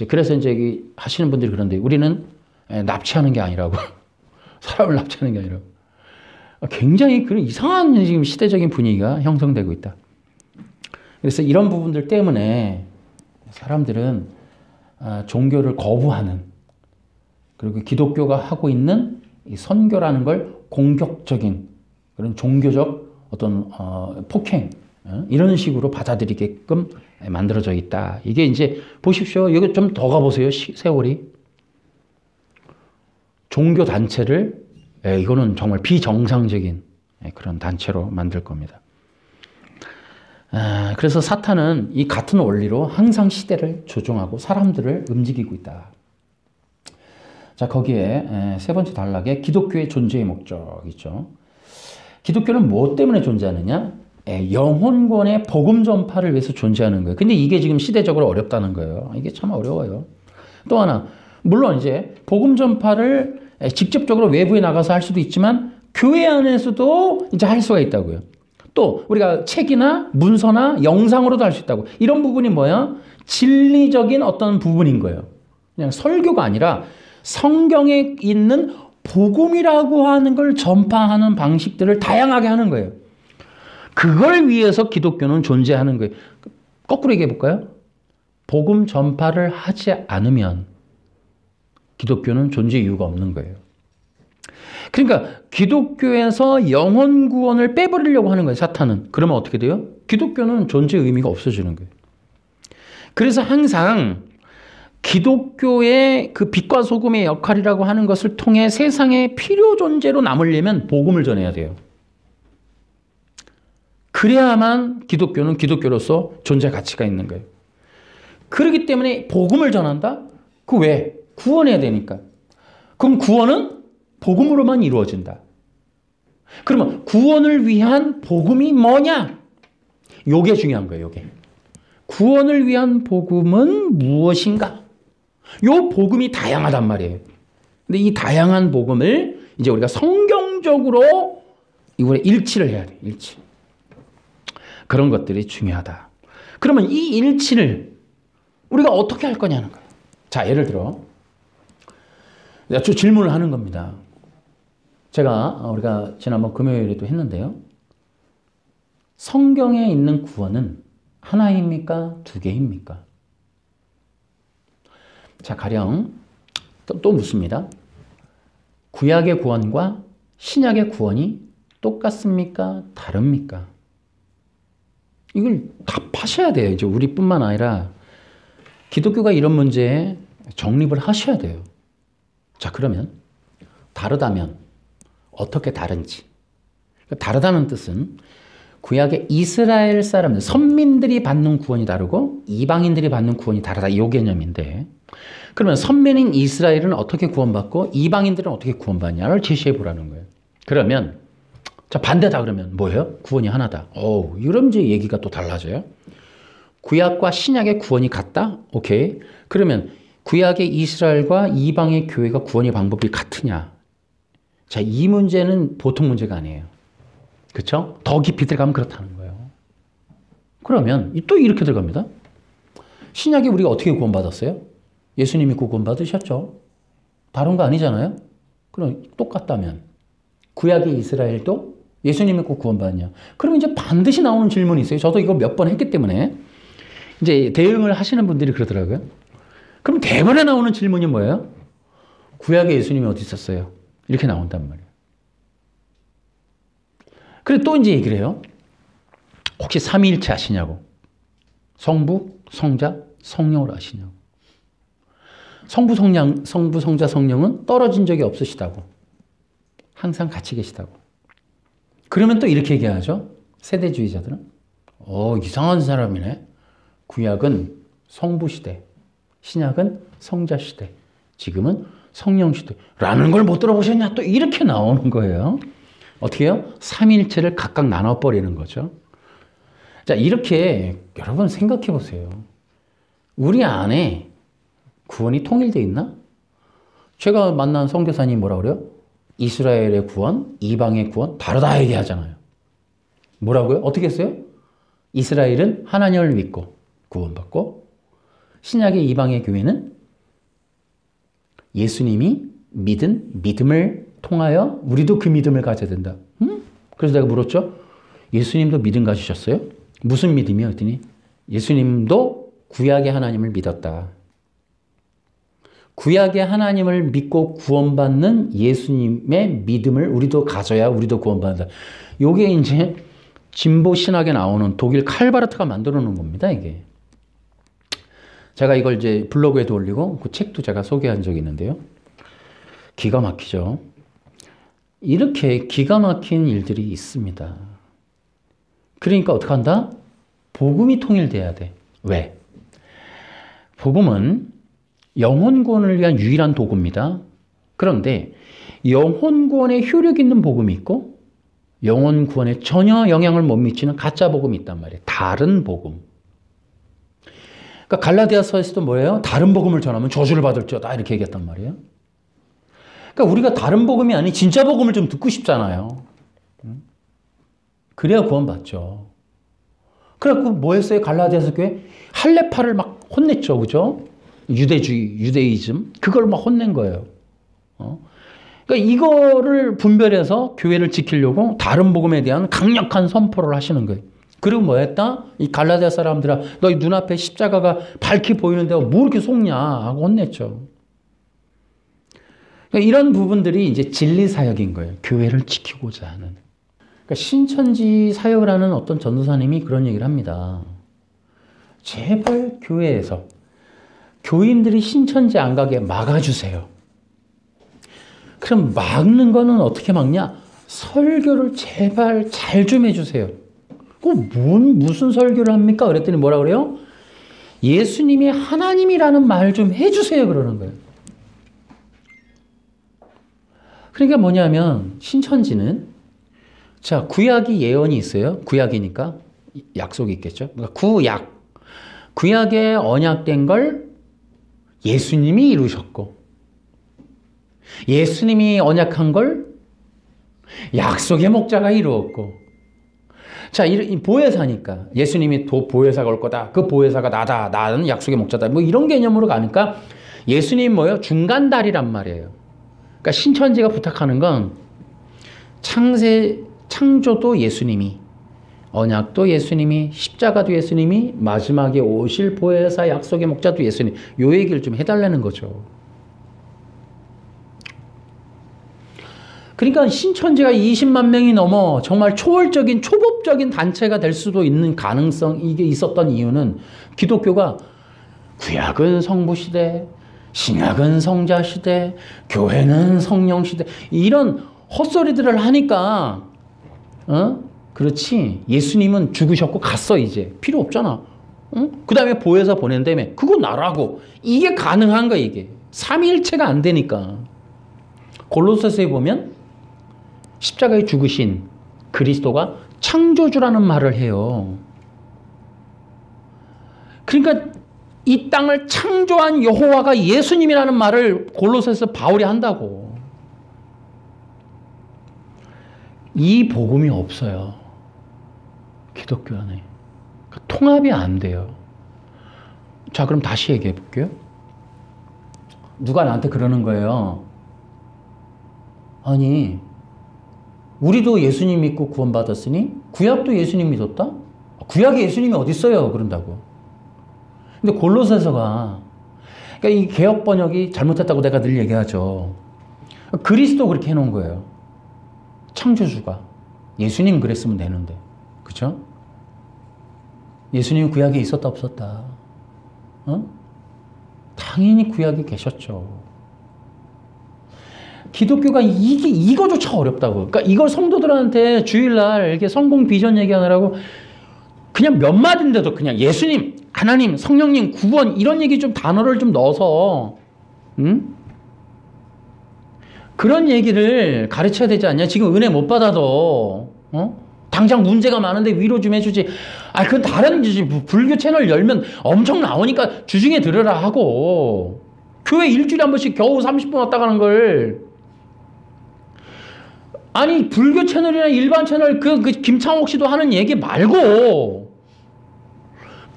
그래서 이제 하시는 분들이 그런데, 우리는 납치하는 게 아니라고. 사람을 납치하는 게 아니라고. 굉장히 그런 이상한 지금 시대적인 분위기가 형성되고 있다. 그래서 이런 부분들 때문에 사람들은 종교를 거부하는, 그리고 기독교가 하고 있는 이 선교라는 걸 공격적인 그런 종교적 어떤 폭행, 이런 식으로 받아들이게끔 만들어져 있다. 이게 이제 보십시오. 여기 좀 더 가보세요. 세월이. 종교 단체를 이거는 정말 비정상적인 그런 단체로 만들 겁니다. 그래서 사탄은 이 같은 원리로 항상 시대를 조종하고 사람들을 움직이고 있다. 자, 거기에 세 번째 단락에 기독교의 존재의 목적이죠. 기독교는 무엇 때문에 존재하느냐? 영혼권의 복음 전파를 위해서 존재하는 거예요. 근데 이게 지금 시대적으로 어렵다는 거예요. 이게 참 어려워요. 또 하나, 물론 이제 복음 전파를 직접적으로 외부에 나가서 할 수도 있지만 교회 안에서도 이제 할 수가 있다고요. 또 우리가 책이나 문서나 영상으로도 할 수 있다고. 이런 부분이 뭐야? 진리적인 어떤 부분인 거예요. 그냥 설교가 아니라 성경에 있는 복음이라고 하는 걸 전파하는 방식들을 다양하게 하는 거예요. 그걸 위해서 기독교는 존재하는 거예요. 거꾸로 얘기해 볼까요? 복음 전파를 하지 않으면 기독교는 존재 이유가 없는 거예요. 그러니까 기독교에서 영혼 구원을 빼버리려고 하는 거예요, 사탄은. 그러면 어떻게 돼요? 기독교는 존재 의미가 없어지는 거예요. 그래서 항상 기독교의 그 빛과 소금의 역할이라고 하는 것을 통해 세상의 필요 존재로 남으려면 복음을 전해야 돼요. 그래야만 기독교는 기독교로서 존재 가치가 있는 거예요. 그렇기 때문에 복음을 전한다? 그 왜? 구원해야 되니까. 그럼 구원은 복음으로만 이루어진다. 그러면 구원을 위한 복음이 뭐냐? 요게 중요한 거예요. 요게. 구원을 위한 복음은 무엇인가? 요 복음이 다양하단 말이에요. 근데 이 다양한 복음을 이제 우리가 성경적으로 이번에 일치를 해야 돼요. 일치. 그런 것들이 중요하다. 그러면 이 일치를 우리가 어떻게 할 거냐는 거예요. 자, 예를 들어 저 질문을 하는 겁니다. 우리가 지난번 금요일에도 했는데요. 성경에 있는 구원은 하나입니까? 두 개입니까? 자, 가령 또 묻습니다. 구약의 구원과 신약의 구원이 똑같습니까? 다릅니까? 이걸 답하셔야 돼요. 이제 우리뿐만 아니라 기독교가 이런 문제에 정립을 하셔야 돼요. 자, 그러면 다르다면 어떻게 다른지. 다르다는 뜻은 구약의 이스라엘 사람들, 선민들이 받는 구원이 다르고 이방인들이 받는 구원이 다르다. 이 개념인데, 그러면 선민인 이스라엘은 어떻게 구원받고 이방인들은 어떻게 구원받냐를 제시해 보라는 거예요. 그러면 자, 반대다 그러면 뭐예요? 구원이 하나다. 이런 이제 얘기가 또 달라져요. 구약과 신약의 구원이 같다? 오케이. 그러면 구약의 이스라엘과 이방의 교회가 구원의 방법이 같으냐? 자, 이 문제는 보통 문제가 아니에요. 그렇죠? 더 깊이 들어가면 그렇다는 거예요. 그러면 또 이렇게 들어갑니다. 신약에 우리가 어떻게 구원받았어요? 예수님 믿고 구원받으셨죠? 다른 거 아니잖아요? 그럼 똑같다면 구약의 이스라엘도 예수님 믿고 구원받냐? 그러면 이제 반드시 나오는 질문이 있어요. 저도 이거 몇 번 했기 때문에 이제 대응을 하시는 분들이 그러더라고요. 그럼 대번에 나오는 질문이 뭐예요? 구약의 예수님이 어디 있었어요? 이렇게 나온단 말이에요. 그리고 또 이제 얘기를 해요. 혹시 삼위일체 아시냐고. 성부, 성자, 성령을 아시냐고. 성부, 성자, 성령은 떨어진 적이 없으시다고. 항상 같이 계시다고. 그러면 또 이렇게 얘기하죠. 세대주의자들은. 이상한 사람이네. 구약은 성부 시대, 신약은 성자 시대, 지금은 성령 시대라는 걸 못 들어보셨냐? 또 이렇게 나오는 거예요. 어떻게 해요? 삼위일체를 각각 나눠버리는 거죠. 자, 이렇게 여러분 생각해 보세요. 우리 안에 구원이 통일되어 있나? 제가 만난 선교사님이 뭐라 그래요? 이스라엘의 구원, 이방의 구원 다르다 얘기하잖아요. 뭐라고요? 어떻게 했어요? 이스라엘은 하나님을 믿고 구원받고 신약의 이방의 교회는 예수님이 믿은 믿음을 통하여 우리도 그 믿음을 가져야 된다. 그래서 내가 물었죠. 예수님도 믿음 가지셨어요? 무슨 믿음이요? 했더니 예수님도 구약의 하나님을 믿었다. 구약의 하나님을 믿고 구원받는 예수님의 믿음을 우리도 가져야 우리도 구원받는다. 이게 이제 진보 신학에 나오는 독일 칼바르트가 만들어 놓은 겁니다, 이게. 제가 이걸 이제 블로그에도 올리고 그 책도 제가 소개한 적이 있는데요. 기가 막히죠. 이렇게 기가 막힌 일들이 있습니다. 그러니까 어떻게 한다? 복음이 통일돼야 돼. 왜? 복음은 영혼 구원을 위한 유일한 도구입니다. 그런데 영혼 구원에 효력 있는 복음이 있고 영혼 구원에 전혀 영향을 못 미치는 가짜 복음이 있단 말이에요. 다른 복음. 그러니까 갈라디아서에서도 뭐예요? 다른 복음을 전하면 저주를 받을지어다 이렇게 얘기했단 말이에요. 그러니까 우리가 다른 복음이 아닌 진짜 복음을 좀 듣고 싶잖아요. 그래야 구원받죠. 그래갖고 뭐 했어요? 갈라디아서 교회? 할례파를 막 혼냈죠. 그죠? 유대주의, 유대이즘. 그걸 막 혼낸 거예요. 그러니까 이거를 분별해서 교회를 지키려고 다른 복음에 대한 강력한 선포를 하시는 거예요. 그리고 뭐 했다? 이 갈라디아 사람들아, 너희 눈앞에 십자가가 밝히 보이는데 뭐 이렇게 속냐? 하고 혼냈죠. 그러니까 이런 부분들이 이제 진리 사역인 거예요. 교회를 지키고자 하는. 그러니까 신천지 사역을 하는 어떤 전도사님이 그런 얘기를 합니다. 제발 교회에서 교인들이 신천지 안 가게 막아주세요. 그럼 막는 거는 어떻게 막냐? 설교를 제발 잘 좀 해주세요. 무슨 설교를 합니까? 그랬더니 뭐라 그래요? 예수님이 하나님이라는 말 좀 해주세요. 그러는 거예요. 그러니까 뭐냐면 신천지는 자, 구약이 예언이 있어요. 구약이니까 약속이 있겠죠. 그러니까 구약에 언약된 걸 예수님이 이루셨고 예수님이 언약한 걸 약속의 목자가 이루었고 자, 이 보혜사니까 예수님이 보혜사가 올 거다. 그 보혜사가 나다. 나는 약속의 목자다. 뭐 이런 개념으로 가니까 예수님 뭐예요? 중간다리란 말이에요. 그러니까 신천지가 부탁하는 건 창조도 예수님이, 언약도 예수님이, 십자가도 예수님이, 마지막에 오실 보혜사 약속의 목자도 예수님. 요 얘기를 좀 해달라는 거죠. 그러니까 신천지가 20만 명이 넘어 정말 초월적인 초법적인 단체가 될 수도 있는 가능성이 있었던 이유는 기독교가 구약은 성부 시대, 신약은 성자 시대, 교회는 성령 시대 이런 헛소리들을 하니까 그렇지 예수님은 죽으셨고 갔어 이제 필요 없잖아. 그 다음에 보혜사 보낸다며 그거 나라고 이게 가능한 거야 이게 삼위일체가 안 되니까. 골로새서에 보면 십자가에 죽으신 그리스도가 창조주라는 말을 해요. 그러니까 이 땅을 창조한 여호와가 예수님이라는 말을 골로새서 바울이 한다고. 이 복음이 없어요. 기독교 안에. 그러니까 통합이 안 돼요. 자, 그럼 다시 얘기해 볼게요. 누가 나한테 그러는 거예요. 아니 우리도 예수님 믿고 구원받았으니 구약도 예수님 믿었다? 구약에 예수님이 어디 있어요? 그런다고. 근데 골로새서가 그러니까 이 개역 번역이 잘못했다고 내가 늘 얘기하죠. 그리스도 그렇게 해놓은 거예요. 창조주가. 예수님 그랬으면 되는데. 그렇죠? 예수님 구약에 있었다 없었다? 당연히 구약에 계셨죠. 기독교가 이거조차 어렵다고. 그러니까 이걸 성도들한테 주일날 이렇게 성공 비전 얘기하느라고 그냥 몇 마디인데도 그냥 예수님, 하나님, 성령님, 구원 이런 얘기 좀 단어를 좀 넣어서 그런 얘기를 가르쳐야 되지 않냐? 지금 은혜 못 받아도 당장 문제가 많은데 위로 좀 해주지. 아, 그건 다른 불교 채널 열면 엄청 나오니까 주중에 들으라 하고 교회 일주일에 한 번씩 겨우 30분 왔다 가는 걸 아니 불교 채널이나 일반 채널 그 김창옥 씨도 하는 얘기 말고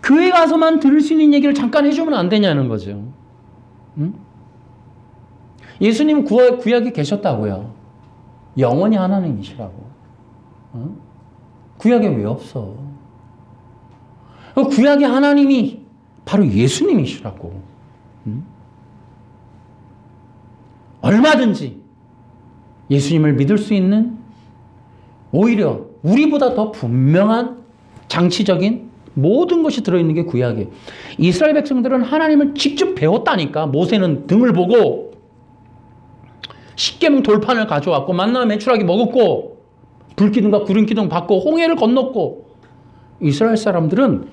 교회 가서만 들을 수 있는 얘기를 잠깐 해주면 안 되냐는 거죠. 응? 예수님 구약에 계셨다고요. 영원히 하나님이시라고. 응? 구약에 왜 없어? 구약의 하나님이 바로 예수님이시라고. 응? 얼마든지 예수님을 믿을 수 있는 오히려 우리보다 더 분명한 장치적인 모든 것이 들어있는 게 구약이에요. 이스라엘 백성들은 하나님을 직접 배웠다니까. 모세는 등을 보고 십계명 돌판을 가져왔고 만나 메추라기 먹었고 불기둥과 구름기둥 받고 홍해를 건넜고 이스라엘 사람들은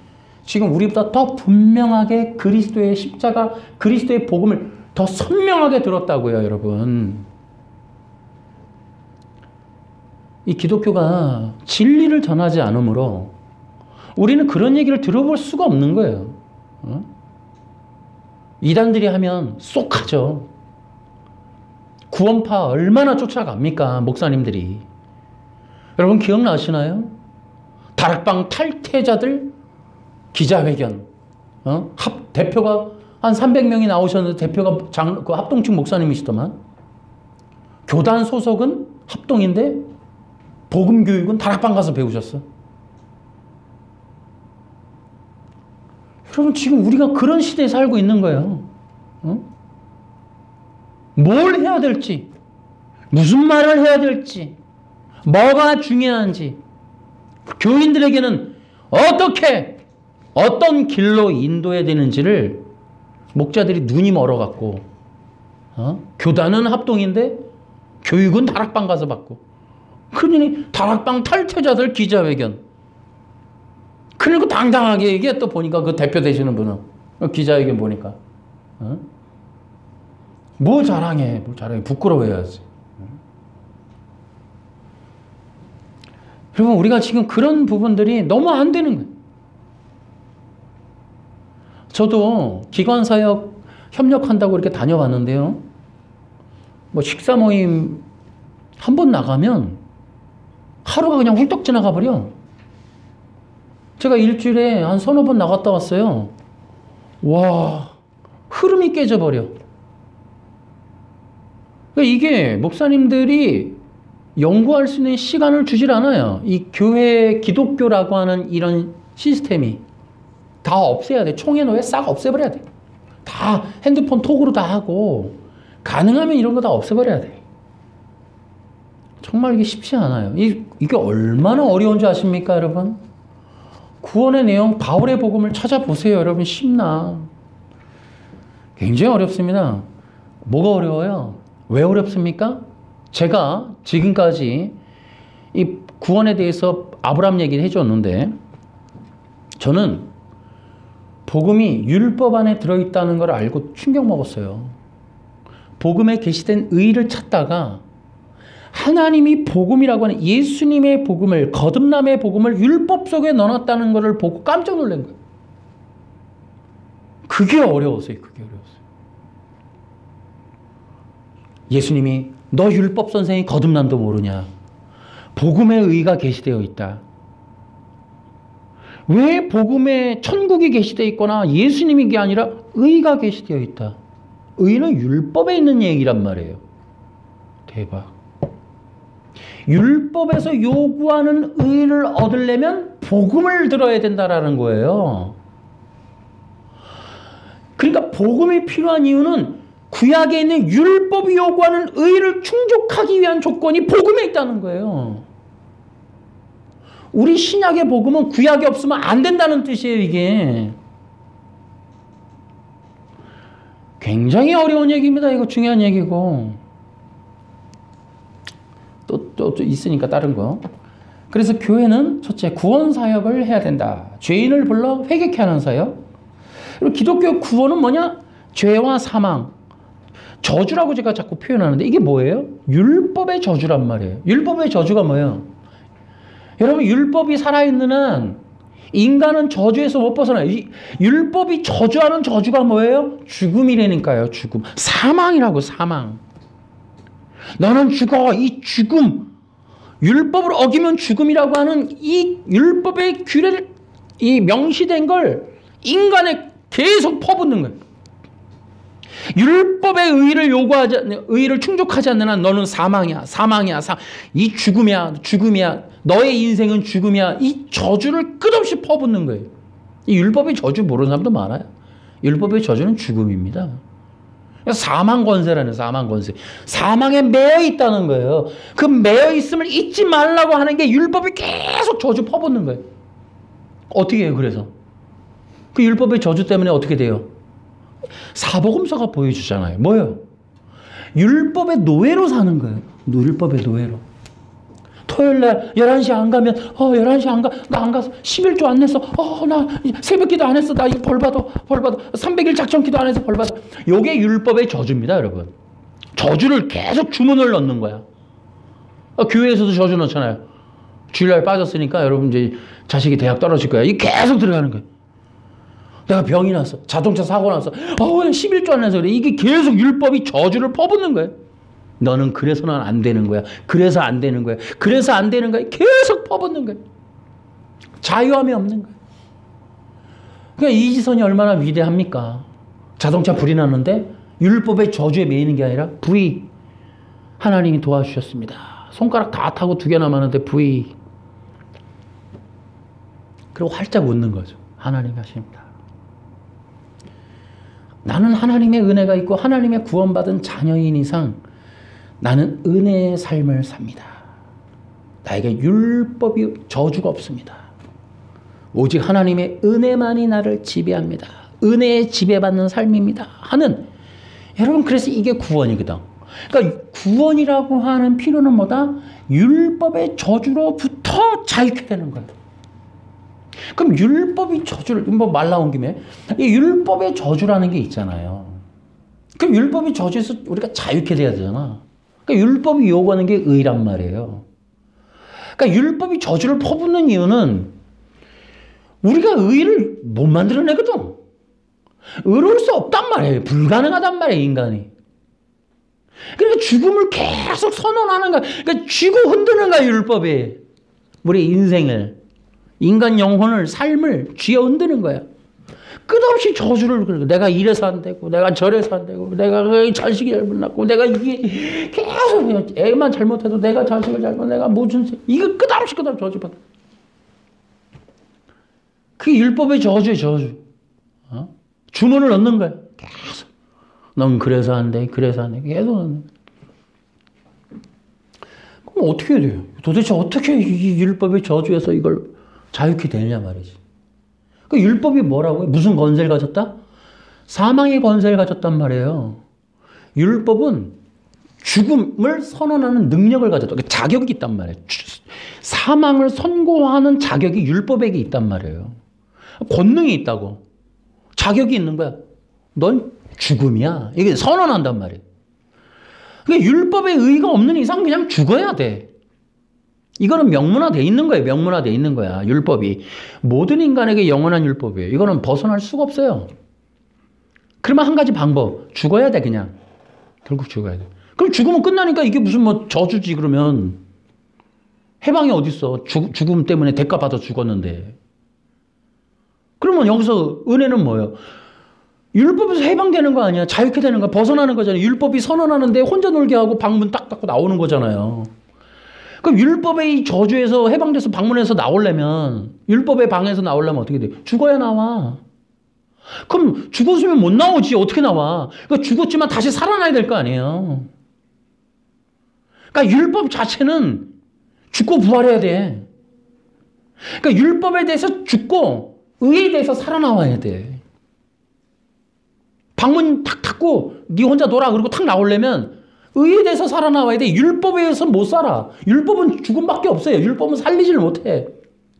지금 우리보다 더 분명하게 그리스도의 십자가 그리스도의 복음을 더 선명하게 들었다고요. 여러분. 이 기독교가 진리를 전하지 않으므로 우리는 그런 얘기를 들어볼 수가 없는 거예요. 이단들이 하면 쏙 하죠. 구원파 얼마나 쫓아갑니까? 목사님들이. 여러분 기억나시나요? 다락방 탈퇴자들 기자회견. 대표가 한 300명이 나오셨는데 대표가 그 합동측 목사님이시더만. 교단 소속은 합동인데 복음교육은 다락방 가서 배우셨어. 여러분 지금 우리가 그런 시대에 살고 있는 거예요. 뭘 해야 될지, 무슨 말을 해야 될지, 뭐가 중요한지, 교인들에게는 어떻게, 어떤 길로 인도해야 되는지를 목자들이 눈이 멀어갖고, 교단은 합동인데 교육은 다락방 가서 받고, 그러니 다락방 탈퇴자들 기자회견. 그리고 당당하게 이게 또 보니까 그 대표 되시는 분은 기자회견 보니까 뭐 자랑해, 뭘 자랑해, 부끄러워해야지. 여러분 우리가 지금 그런 부분들이 너무 안 되는 거예요. 저도 기관사역 협력한다고 이렇게 다녀봤는데요. 뭐 식사 모임 한 번 나가면 하루가 그냥 훌떡 지나가 버려. 제가 일주일에 한 서너 번 나갔다 왔어요. 와, 흐름이 깨져버려. 그러니까 이게 목사님들이 연구할 수 있는 시간을 주질 않아요. 이 교회 기독교라고 하는 이런 시스템이 다 없애야 돼. 총에 놓여 싹 없애버려야 돼. 다 핸드폰 톡으로 다 하고 가능하면 이런 거 다 없애버려야 돼. 정말 이게 쉽지 않아요. 이게 얼마나 어려운 줄 아십니까, 여러분? 구원의 내용, 바울의 복음을 찾아보세요, 여러분. 쉽나? 굉장히 어렵습니다. 뭐가 어려워요? 왜 어렵습니까? 제가 지금까지 이 구원에 대해서 아브라함 얘기를 해줬는데, 저는 복음이 율법 안에 들어있다는 걸 알고 충격 먹었어요. 복음에 계시된 의의를 찾다가 하나님이 복음이라고 하는 예수님의 복음을, 거듭남의 복음을 율법 속에 넣어놨다는 것을 보고 깜짝 놀란 거예요. 그게 어려웠어요. 그게 어려웠어요. 예수님이 너 율법 선생이 거듭남도 모르냐? 복음의 의의가 계시되어 있다. 왜 복음에 천국이 계시되어 있거나 예수님이 게 아니라 의의가 계시되어 있다. 의의는 율법에 있는 얘기란 말이에요. 대박. 율법에서 요구하는 의의를 얻으려면 복음을 들어야 된다라는 거예요. 그러니까 복음이 필요한 이유는 구약에 있는 율법이 요구하는 의의를 충족하기 위한 조건이 복음에 있다는 거예요. 우리 신약의 복음은 구약이 없으면 안 된다는 뜻이에요, 이게. 굉장히 어려운 얘기입니다. 이거 중요한 얘기고. 또 있으니까 다른 거. 그래서 교회는 첫째, 구원 사역을 해야 된다. 죄인을 불러 회개케 하는 사역. 그리고 기독교 구원은 뭐냐? 죄와 사망, 저주라고 제가 자꾸 표현하는데 이게 뭐예요? 율법의 저주란 말이에요. 율법의 저주가 뭐예요? 여러분, 율법이 살아있는 한 인간은 저주에서 못 벗어나요. 율법이 저주하는 저주가 뭐예요? 죽음이라니까요. 죽음. 사망이라고, 사망. 너는 죽어. 이 죽음. 율법을 어기면 죽음이라고 하는 이 율법의 규례를, 이 명시된 걸 인간에 계속 퍼붓는 거예요. 율법의 의의를 충족하지 않는 한 너는 사망이야, 사망이야, 이 죽음이야, 죽음이야. 너의 인생은 죽음이야. 이 저주를 끝없이 퍼붓는 거예요. 이 율법의 저주 모르는 사람도 많아요. 율법의 저주는 죽음입니다. 사망 권세라는, 사망 권세. 사망에 매여 있다는 거예요. 그 매여 있음을 잊지 말라고 하는 게 율법이 계속 저주 퍼붓는 거예요. 어떻게 해요, 그래서? 그 율법의 저주 때문에 어떻게 돼요? 사복음서가 보여주잖아요. 뭐예요? 율법의 노예로 사는 거예요. 율법의 노예로. 토요일날 11시 안 가면 11시 안 가. 나 안 가서 11조 안 냈어. 나 새벽기도 안 했어. 나 이거 벌 받아. 300일 작전기도 안 해서 벌 받아. 요게 율법의 저주입니다, 여러분. 저주를 계속 주문을 넣는 거야. 교회에서도 저주 넣잖아요. 주일날 빠졌으니까 여러분 이제 자식이 대학 떨어질 거야. 이게 계속 들어가는 거예요. 내가 병이 났어. 자동차 사고 났어. 11조 안 내서 그래. 이게 계속 율법이 저주를 퍼붓는 거예요. 너는 그래서는 안 되는 거야. 그래서 안 되는 거야. 그래서 안 되는 거야. 계속 퍼붓는 거야. 자유함이 없는 거야. 그러니까 이지선이 얼마나 위대합니까? 자동차 불이 났는데 율법의 저주에 매이는 게 아니라 부의. 하나님이 도와주셨습니다. 손가락 다 타고 2개 남았는데 부의. 그리고 활짝 웃는 거죠. 하나님이 하십니다. 나는 하나님의 은혜가 있고 하나님의 구원받은 자녀인 이상 나는 은혜의 삶을 삽니다. 나에게 율법이 저주가 없습니다. 오직 하나님의 은혜만이 나를 지배합니다. 은혜에 지배받는 삶입니다. 하는, 여러분, 그래서 이게 구원이거든. 그러니까 구원이라고 하는 필요는 뭐다? 율법의 저주로부터 자유케 되는 거예요. 그럼 율법이 저주를, 뭐 말 나온 김에, 이 율법의 저주라는 게 있잖아요. 그럼 율법이 저주에서 우리가 자유케 돼야 되잖아. 그러니까 율법이 요구하는 게 의란 말이에요. 그러니까 율법이 저주를 퍼붓는 이유는 우리가 의를 못 만들어내거든. 의로울 수 없단 말이에요. 불가능하단 말이에요, 인간이. 그러니까 죽음을 계속 선언하는 거야. 그러니까 쥐고 흔드는 거야, 율법이. 우리 인생을, 인간 영혼을, 삶을 쥐어 흔드는 거야. 끝없이 저주를, 내가 이래서 안 되고, 내가 저래서 안 되고, 내가 자식이 잘못 낳고, 내가 이게 계속 애만 잘못해도 내가 자식을 잘못, 내가 무슨, 이거 끝없이 저주받아. 그게 율법의 저주예요, 저주. 주문을 넣는 거야. 계속. 넌 그래서 안 돼, 그래서 안 돼. 계속 넣는 거야. 그럼 어떻게 해야 돼요? 도대체 어떻게 이 율법의 저주에서 이걸 자유케 되느냐 말이지. 그 율법이 뭐라고요? 무슨 권세를 가졌다? 사망의 권세를 가졌단 말이에요. 율법은 죽음을 선언하는 능력을 가졌다. 자격이 있단 말이에요. 사망을 선고하는 자격이 율법에게 있단 말이에요. 권능이 있다고. 자격이 있는 거야. 넌 죽음이야. 이게 선언한단 말이에요. 그러니까 율법의 의의가 없는 이상 그냥 죽어야 돼. 이거는 명문화되어 있는 거예요. 명문화되어 있는 거야. 율법이. 모든 인간에게 영원한 율법이에요. 이거는 벗어날 수가 없어요. 그러면 한 가지 방법. 죽어야 돼, 그냥. 결국 죽어야 돼. 그럼 죽으면 끝나니까 이게 무슨 뭐 저주지, 그러면. 해방이 어딨어. 죽음 때문에 대가 받아 죽었는데. 그러면 여기서 은혜는 뭐예요? 율법에서 해방되는 거 아니야. 자유케 되는 거야. 벗어나는 거잖아요. 율법이 선언하는데 혼자 놀게 하고 방문 딱 닫고 나오는 거잖아요. 그럼 율법의 이 저주에서 해방돼서 방문해서 나오려면, 율법의 방에서 나오려면 어떻게 돼? 죽어야 나와. 그럼 죽었으면 못 나오지. 어떻게 나와? 그러니까 죽었지만 다시 살아나야 될 거 아니에요. 그러니까 율법 자체는 죽고 부활해야 돼. 그러니까 율법에 대해서 죽고 의에 대해서 살아나와야 돼. 방문 탁 닫고 네 혼자 놀아 그러고 탁 나오려면 의에 대해서 살아나와야 돼. 율법에 의해서 못 살아. 율법은 죽음밖에 없어요. 율법은 살리지를 못해.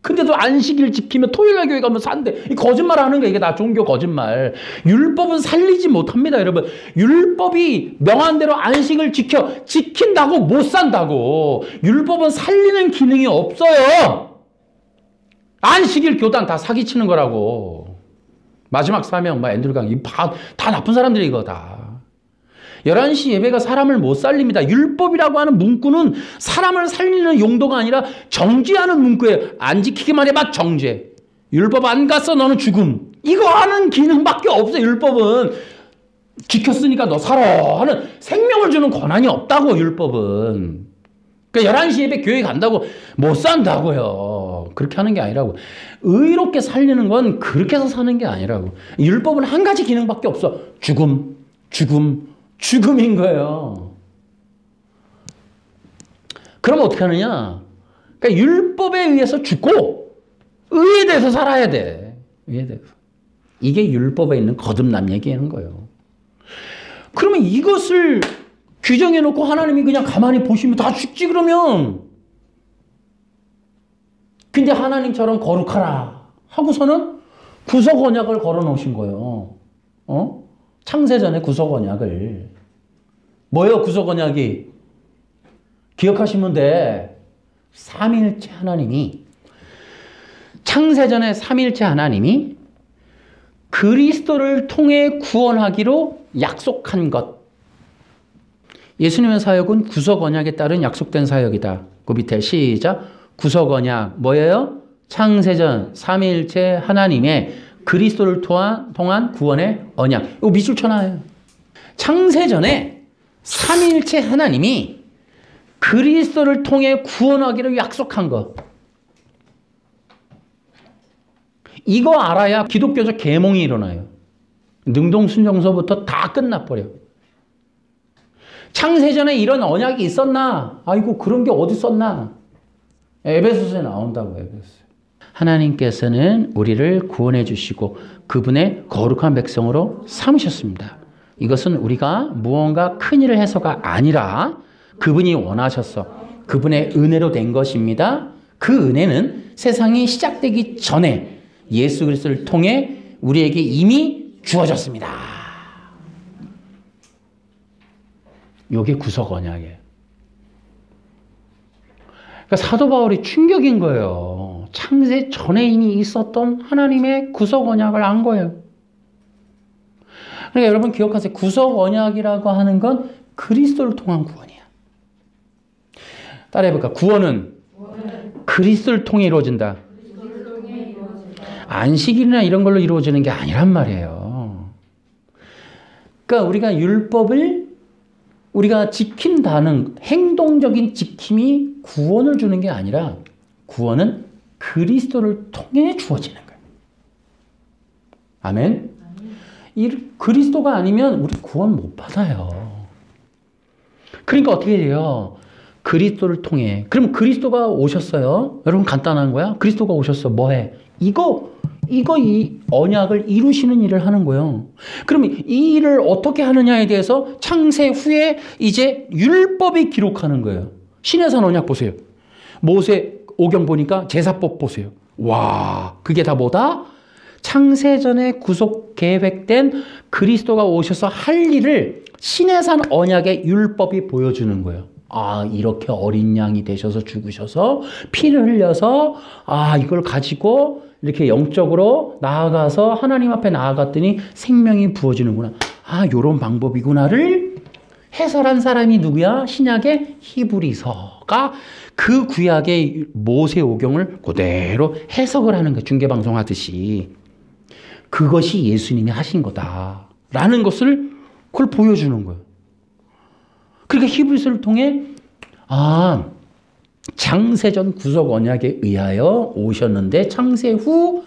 근데도 안식일 지키며 토요일날 교회 가면 산대. 이 거짓말 하는 거야. 이게 다 종교 거짓말. 율법은 살리지 못합니다, 여러분. 율법이 명한 대로 안식을 지킨다고 못 산다고. 율법은 살리는 기능이 없어요. 안식일 교단 다 사기치는 거라고. 마지막 사명, 앤드류 강이 다 나쁜 사람들이 이거 다. 11시 예배가 사람을 못 살립니다. 율법이라고 하는 문구는 사람을 살리는 용도가 아니라 정죄하는 문구예요. 안 지키기만 해봐 정죄. 율법 안 갔어 너는 죽음. 이거 하는 기능밖에 없어요. 율법은. 지켰으니까 너 살아 하는 생명을 주는 권한이 없다고 율법은. 그러니까 11시 예배 교회 간다고 못 산다고요. 그렇게 하는 게 아니라고. 의롭게 살리는 건 그렇게 해서 사는 게 아니라고. 율법은 한 가지 기능밖에 없어. 죽음인 거예요. 그럼 어떻게 하느냐? 그러니까 율법에 의해서 죽고 의에 대해서 살아야 돼. 의에 대해서. 이게 율법에 있는 거듭남 얘기하는 거예요. 그러면 이것을 규정해 놓고 하나님이 그냥 가만히 보시면 다 죽지 그러면. 근데 하나님처럼 거룩하라 하고서는 구속 언약을 걸어 놓으신 거예요. 창세전에 구속 언약을. 뭐예요, 구속 언약이? 기억하시면 돼. 삼위일체 하나님이, 창세전에 삼위일체 하나님이 그리스도를 통해 구원하기로 약속한 것. 예수님의 사역은 구속 언약에 따른 약속된 사역이다. 그 밑에 시작. 구속 언약 뭐예요? 창세전 삼위일체 하나님의 그리스도를 통한 구원의 언약. 이거 밑줄 쳐놔요. 창세전에 삼위일체 하나님이 그리스도를 통해 구원하기로 약속한 것. 이거 알아야 기독교적 계몽이 일어나요. 능동순종서부터 다 끝나버려. 창세전에 이런 언약이 있었나? 아이고 그런 게 어디 있었나? 에베소서에 나온다고. 에베소서. 하나님께서는 우리를 구원해 주시고 그분의 거룩한 백성으로 삼으셨습니다. 이것은 우리가 무언가 큰일을 해서가 아니라 그분이 원하셔서 그분의 은혜로 된 것입니다. 그 은혜는 세상이 시작되기 전에 예수 그리스도를 통해 우리에게 이미 주어졌습니다. 이게 구속 언약이에요. 그러니까 사도 바울이 충격인 거예요. 창세 전에 이미 있었던 하나님의 구속 언약을 안 거예요. 그러니까 여러분 기억하세요. 구속 언약이라고 하는 건 그리스도를 통한 구원이야. 따라해볼까? 구원은 그리스도를 통해 이루어진다. 안식일이나 이런 걸로 이루어지는 게 아니란 말이에요. 그러니까 우리가 율법을 우리가 지킨다는 행동적인 지킴이 구원을 주는 게 아니라 구원은 그리스도를 통해 주어지는 거예요. 아멘? 이 그리스도가 아니면 우리 구원 못 받아요. 그러니까 어떻게 돼요? 그리스도를 통해. 그럼 그리스도가 오셨어요. 여러분 간단한 거야. 그리스도가 오셨어. 뭐해? 이 언약을 이루시는 일을 하는 거예요. 그럼 이 일을 어떻게 하느냐에 대해서 창세 후에 이제 율법이 기록하는 거예요. 시내산 언약 보세요. 모세 오경 보니까 제사법 보세요. 와, 그게 다 뭐다? 창세전에 구속 계획된 그리스도가 오셔서 할 일을 시내산 언약의 율법이 보여주는 거예요. 아, 이렇게 어린 양이 되셔서 죽으셔서 피를 흘려서 이걸 가지고 이렇게 영적으로 나아가서 하나님 앞에 나아갔더니 생명이 부어지는구나. 요런 방법이구나를 해설한 사람이 누구야? 신약의 히브리서가 그 구약의 모세오경을 그대로 해석을 하는 거예요. 중계방송 하듯이. 그것이 예수님이 하신 거다라는 것을 그걸 보여주는 거예요. 그러니까 히브리서를 통해 창세전 구속 언약에 의하여 오셨는데 창세 후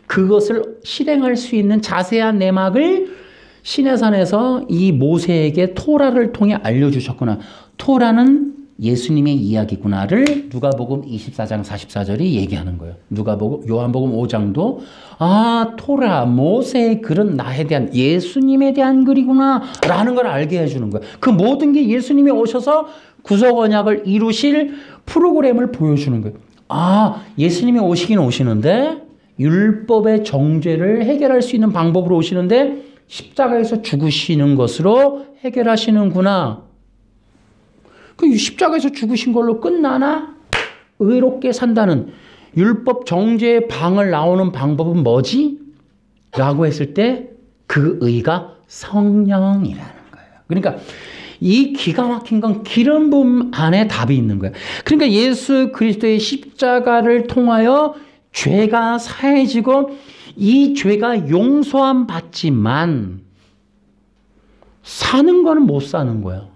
그것을 실행할 수 있는 자세한 내막을 시내산에서 이 모세에게 토라를 통해 알려주셨구나. 토라는 예수님의 이야기구나를 누가복음 24장 44절이 얘기하는 거예요. 요한복음 5장도 토라, 모세의 글은 나에 대한 예수님에 대한 글이구나 라는 걸 알게 해주는 거예요. 그 모든 게 예수님이 오셔서 구속 언약을 이루실 프로그램을 보여주는 거예요. 예수님이 오시긴 오시는데 율법의 정죄를 해결할 수 있는 방법으로 오시는데 십자가에서 죽으시는 것으로 해결하시는구나. 그 십자가에서 죽으신 걸로 끝나나? 의롭게 산다는 율법 정죄의 방을 나오는 방법은 뭐지? 라고 했을 때 그 의가 성령이라는 거예요. 그러니까 이 기가 막힌 건 기름 부음 안에 답이 있는 거예요. 그러니까 예수 그리스도의 십자가를 통하여 죄가 사해지고 이 죄가 용서함 받지만 사는 거는 못 사는 거예요.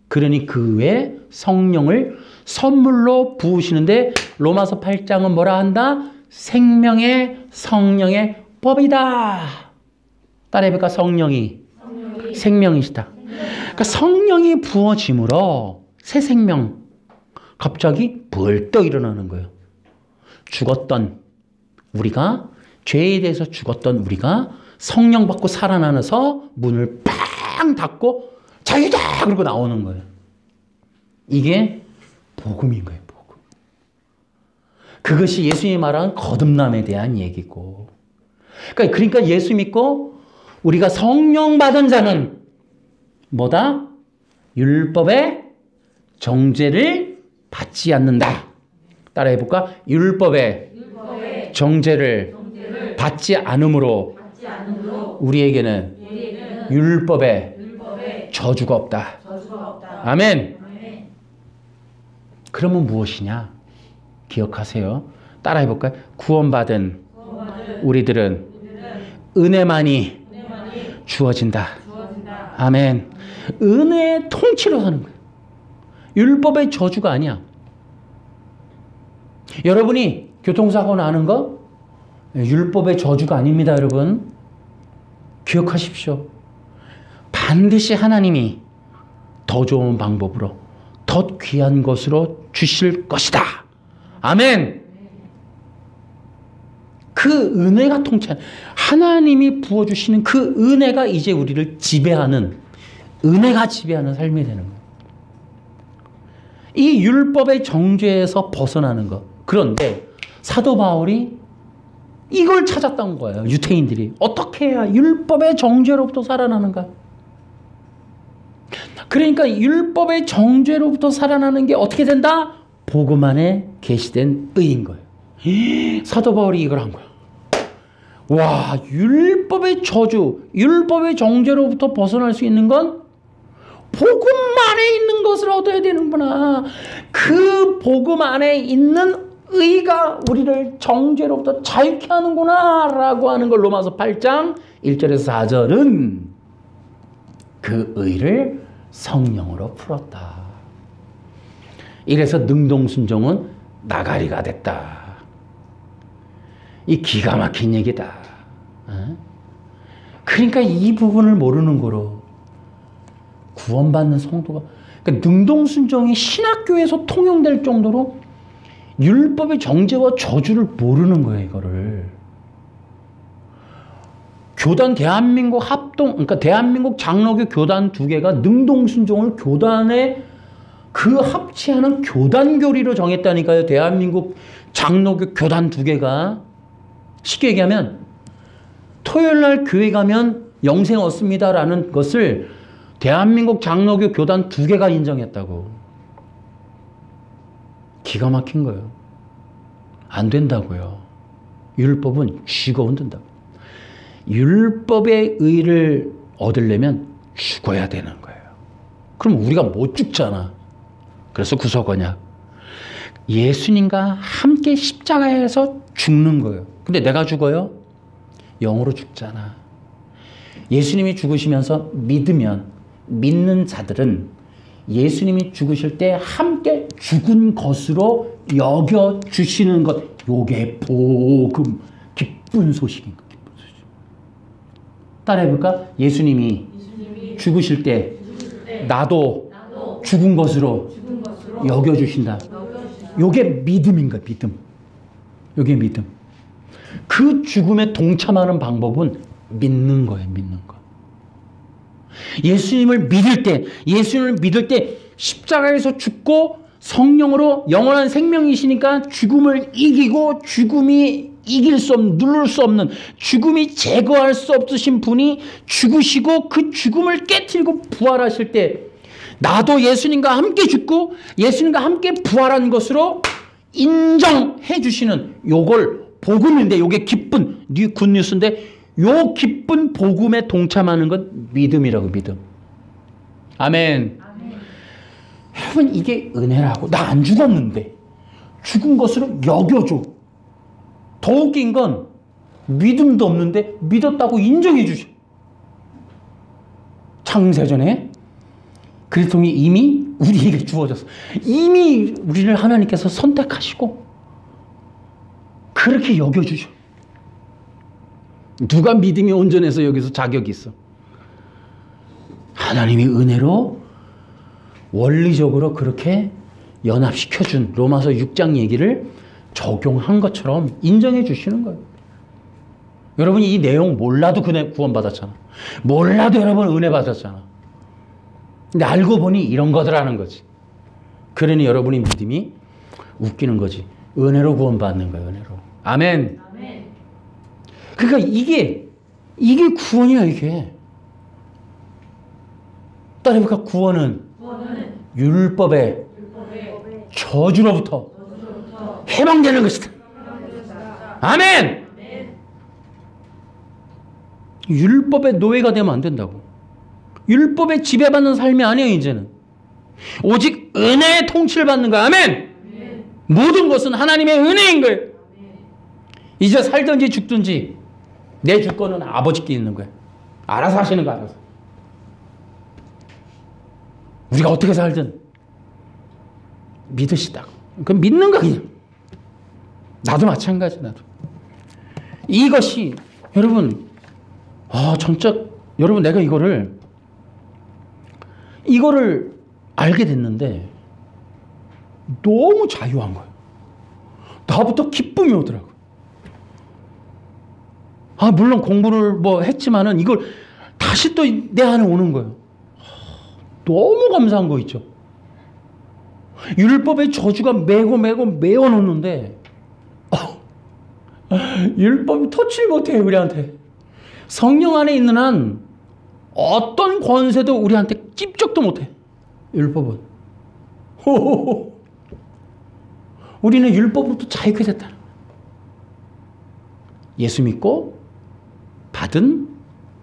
그러니 그 외에 성령을 선물로 부으시는데 로마서 8장은 뭐라 한다? 생명의 성령의 법이다. 따라해볼까? 성령이 생명이시다. 그러니까 성령이 부어짐으로 새 생명 갑자기 벌떡 일어나는 거예요. 죽었던 우리가 죄에 대해서 죽었던 우리가 성령 받고 살아나서 문을 팡 닫고 자유다! 그러고 나오는 거예요. 이게 복음인 거예요. 복음. 그것이 예수님이 말한 거듭남에 대한 얘기고. 그러니까 예수 믿고 우리가 성령 받은 자는 뭐다? 율법의 정죄를 받지 않는다. 따라해볼까? 율법의 정죄를 받지 않으므로 우리에게는 율법의 저주가 없다. 아멘. 그러면 무엇이냐? 기억하세요. 따라해볼까요? 구원받은 우리들은 은혜만이 주어진다. 아멘. 은혜의 통치로 사는 거예요. 율법의 저주가 아니야. 여러분이 교통사고 나는 거 율법의 저주가 아닙니다, 여러분. 기억하십시오. 반드시 하나님이 더 좋은 방법으로 더 귀한 것으로 주실 것이다. 아멘. 그 은혜가 통치하는 하나님이 부어주시는 그 은혜가 이제 우리를 지배하는 은혜가 지배하는 삶이 되는 거예요. 이 율법의 정죄에서 벗어나는 것. 그런데 사도 바울이 이걸 찾았던 거예요. 유태인들이. 어떻게 해야 율법의 정죄로부터 살아나는가? 그러니까 율법의 정죄로부터 살아나는 게 어떻게 된다? 복음 안에 계시된 의인 거예요. 사도 바울이 이걸 한 거야. 와, 율법의 저주, 율법의 정죄로부터 벗어날 수 있는 건 복음 안에 있는 것을 얻어야 되는구나. 그 복음 안에 있는 의가 우리를 정죄로부터 자유케 하는구나 라고 하는 걸 로마서 8장 1절에서 4절은 그 의를 성령으로 풀었다. 이래서 능동순종은 나가리가 됐다. 이 기가 막힌 얘기다. 그러니까 이 부분을 모르는 거로 구원받는 성도가, 그러니까 능동순종이 신학교에서 통용될 정도로 율법의 정죄와 저주를 모르는 거예요. 이거를 교단 대한민국 합동, 그러니까 대한민국 장로교 교단 두 개가 능동순종을 교단에 그 합치하는 교단교리로 정했다니까요. 대한민국 장로교 교단 두 개가. 쉽게 얘기하면 토요일 날 교회 가면 영생 얻습니다라는 것을 대한민국 장로교 교단 두 개가 인정했다고. 기가 막힌 거예요. 안 된다고요. 율법은 쥐가 흔든다. 율법의 의를 얻으려면 죽어야 되는 거예요. 그럼 우리가 못 죽잖아. 그래서 구속언약. 예수님과 함께 십자가에서 죽는 거예요. 근데 내가 죽어요? 영으로 죽잖아. 예수님이 죽으시면서 믿는 자들은 예수님이 죽으실 때 함께 죽은 것으로 여겨주시는 것. 요게 복음, 기쁜 소식인 것. 기쁜 소식. 따라해볼까? 예수님이 죽으실 때 나도 죽은 것으로 여겨주신다. 요게 믿음인 거야. 믿음. 요게 믿음. 그 죽음에 동참하는 방법은 믿는 거예요. 믿는 거. 예수님을 믿을 때 십자가에서 죽고 성령으로 영원한 생명이시니까 죽음을 이기고 죽음이 이길 수 없는, 누를 수 없는, 죽음이 제거할 수 없으신 분이 죽으시고 그 죽음을 깨트리고 부활하실 때 나도 예수님과 함께 죽고 예수님과 함께 부활한 것으로 인정해 주시는 요걸 복음인데, 요게 기쁜 굿뉴스인데, 요 기쁜 복음에 동참하는 건 믿음이라고. 믿음. 아멘. 여러분, 이게 은혜라고. 나 안 죽었는데 죽은 것으로 여겨줘. 더 웃긴 건 믿음도 없는데 믿었다고 인정해 주셔. 창세전에 그리스도인이 이미 우리에게 주어졌어. 이미 우리를 하나님께서 선택하시고 그렇게 여겨주셔. 누가 믿음이 온전해서 여기서 자격이 있어? 하나님이 은혜로 원리적으로 그렇게 연합시켜준 로마서 6장 얘기를 적용한 것처럼 인정해 주시는 거예요. 여러분이 이 내용 몰라도 구원받았잖아. 몰라도 여러분 은혜 받았잖아. 근데 알고 보니 이런 거더라는 거지. 그러니 여러분의 믿음이 웃기는 거지. 은혜로 구원받는 거예요. 은혜로. 아멘. 아멘. 그러니까 이게 구원이야. 이게. 따라해볼까? 구원은 율법의 저주로부터 해방되는 것이다. 아멘. 율법의 노예가 되면 안 된다고. 율법에 지배받는 삶이 아니에요. 이제는 오직 은혜의 통치를 받는 거야. 아멘. 모든 것은 하나님의 은혜인 거예요. 이제 살든지 죽든지 내 주권은 아버지께 있는 거예요. 알아서 하시는 거. 알아서. 우리가 어떻게 살든 믿으시다고. 그럼 믿는 거. 그냥 나도 마찬가지. 나도 이것이 여러분, 진짜 여러분, 내가 이거를 알게 됐는데 너무 자유한 거예요. 나부터 기쁨이 오더라고요. 물론 공부를 했지만은 이걸 다시 또 내 안에 오는 거예요. 너무 감사한 거 있죠. 율법의 저주가 메어놓는데 율법이 터치를 못해 우리한테. 성령 안에 있는 한 어떤 권세도 우리한테 찝쩍도 못해. 율법은. 호호호. 우리는 율법으로부터 자유케 됐다. 예수 믿고 받은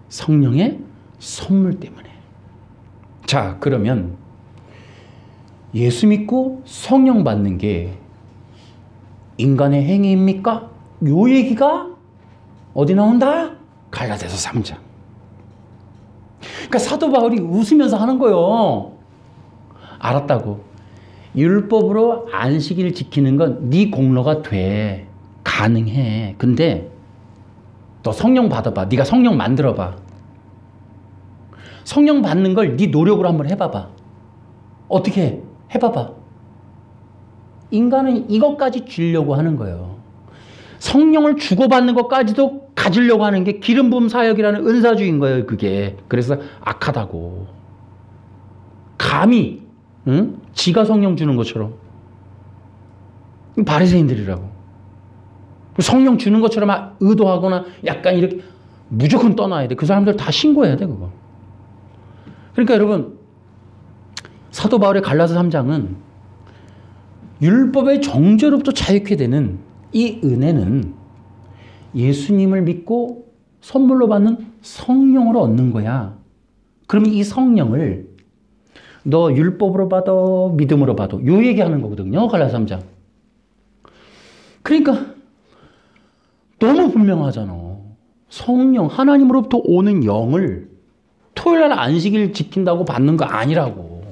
성령의 선물 때문에. 자, 그러면 예수 믿고 성령 받는 게 인간의 행위입니까? 요 얘기가 어디 나온다? 갈라디아서 3장. 그러니까 사도 바울이 웃으면서 하는 거예요. 알았다고. 율법으로 안식일 지키는 건 네 공로가 돼. 가능해. 근데 너 성령 받아봐. 네가 성령 만들어봐. 성령 받는 걸 네 노력으로 한번 해봐봐. 어떻게 해봐봐. 인간은 이것까지 주려고 하는 거예요. 성령을 주고받는 것까지도 가지려고 하는 게 기름 부음 사역이라는 은사주의인 거예요. 그게. 그래서 악하다고. 감히 지가 성령 주는 것처럼. 바리새인들이라고. 성령 주는 것처럼 의도하거나 약간 이렇게 무조건 떠나야 돼. 그 사람들 다 신고해야 돼, 그거. 그러니까 여러분, 사도 바울의 갈라디아 3장은 율법의 정죄로부터 자유케 되는 이 은혜는 예수님을 믿고 선물로 받는 성령으로 얻는 거야. 그러면 이 성령을 너 율법으로 받아, 믿음으로 받아. 요 얘기하는 거거든요. 갈라디아 3장. 그러니까 너무 분명하잖아. 성령, 하나님으로부터 오는 영을 토요일날 안식일 지킨다고 받는 거 아니라고.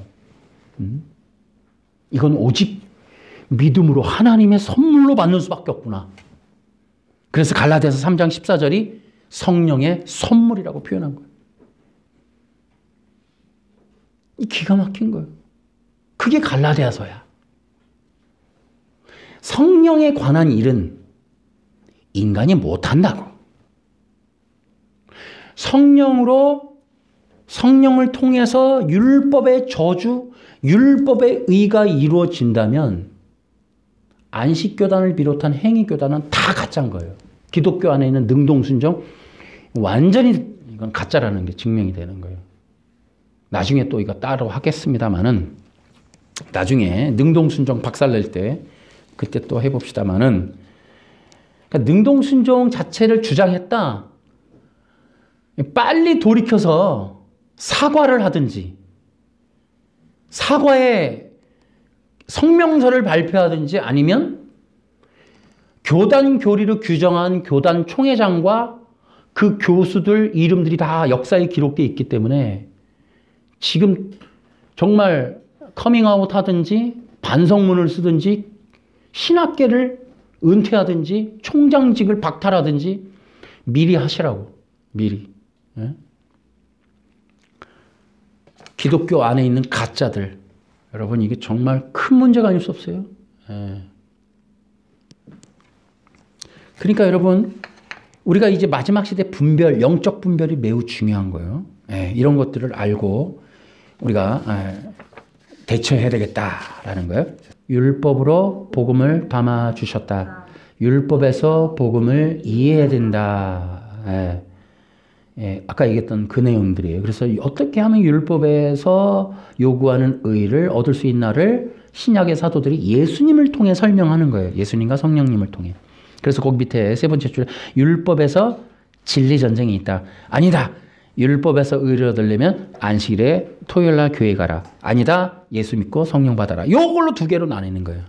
이건 오직 믿음으로 하나님의 선물로 받는 수밖에 없구나. 그래서 갈라디아서 3장 14절이 성령의 선물이라고 표현한 거예요. 이 기가 막힌 거예요. 그게 갈라디아서야. 성령에 관한 일은 인간이 못한다고. 성령을 통해서 율법의 저주, 율법의 의가 이루어진다면 안식교단을 비롯한 행위교단은 다 가짜인 거예요. 기독교 안에 있는 능동순종 완전히 이건 가짜라는 게 증명이 되는 거예요. 나중에 또 이거 따로 하겠습니다만은 나중에 능동순종 박살낼 때 그때 또 해봅시다만은 그러니까 능동순종 자체를 주장했다. 빨리 돌이켜서 사과를 하든지 사과의 성명서를 발표하든지 아니면 교단 교리로 규정한 교단 총회장과 그 교수들 이름들이 다 역사에 기록되어 있기 때문에 지금 정말 커밍아웃 하든지 반성문을 쓰든지 신학계를 은퇴하든지 총장직을 박탈하든지 미리 하시라고. 미리. 예? 기독교 안에 있는 가짜들. 여러분 이게 정말 큰 문제가 아닐 수 없어요. 예. 그러니까 여러분 우리가 이제 마지막 시대 분별, 영적 분별이 매우 중요한 거예요. 예, 이런 것들을 알고 우리가 대처해야 되겠다라는 거예요. 율법으로 복음을 담아 주셨다. 율법에서 복음을 이해해야 된다. 예. 예, 아까 얘기했던 그 내용들이에요. 그래서 어떻게 하면 율법에서 요구하는 의를 얻을 수 있나를 신약의 사도들이 예수님을 통해 설명하는 거예요. 예수님과 성령님을 통해. 그래서 거기 밑에 세 번째 줄에 율법에서 진리 전쟁이 있다. 아니다. 율법에서 의를 얻으려면 안식일에 토요일날 교회 가라. 아니다. 예수 믿고 성령 받아라. 요걸로 두 개로 나뉘는 거예요.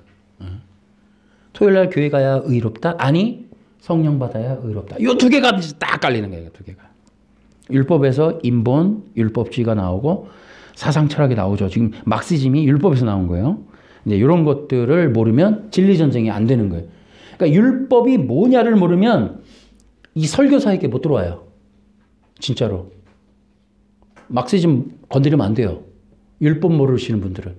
토요일날 교회 가야 의롭다. 아니 성령 받아야 의롭다. 요 두 개가 딱 깔리는 거예요. 두 개가. 율법에서 인본, 율법주의가 나오고 사상 철학이 나오죠. 지금 막시즘이 율법에서 나온 거예요. 이제 이런 것들을 모르면 진리 전쟁이 안 되는 거예요. 그러니까 율법이 뭐냐를 모르면 이 설교사에게 못 들어와요. 진짜로. 막시즘 건드리면 안 돼요. 율법 모르시는 분들은.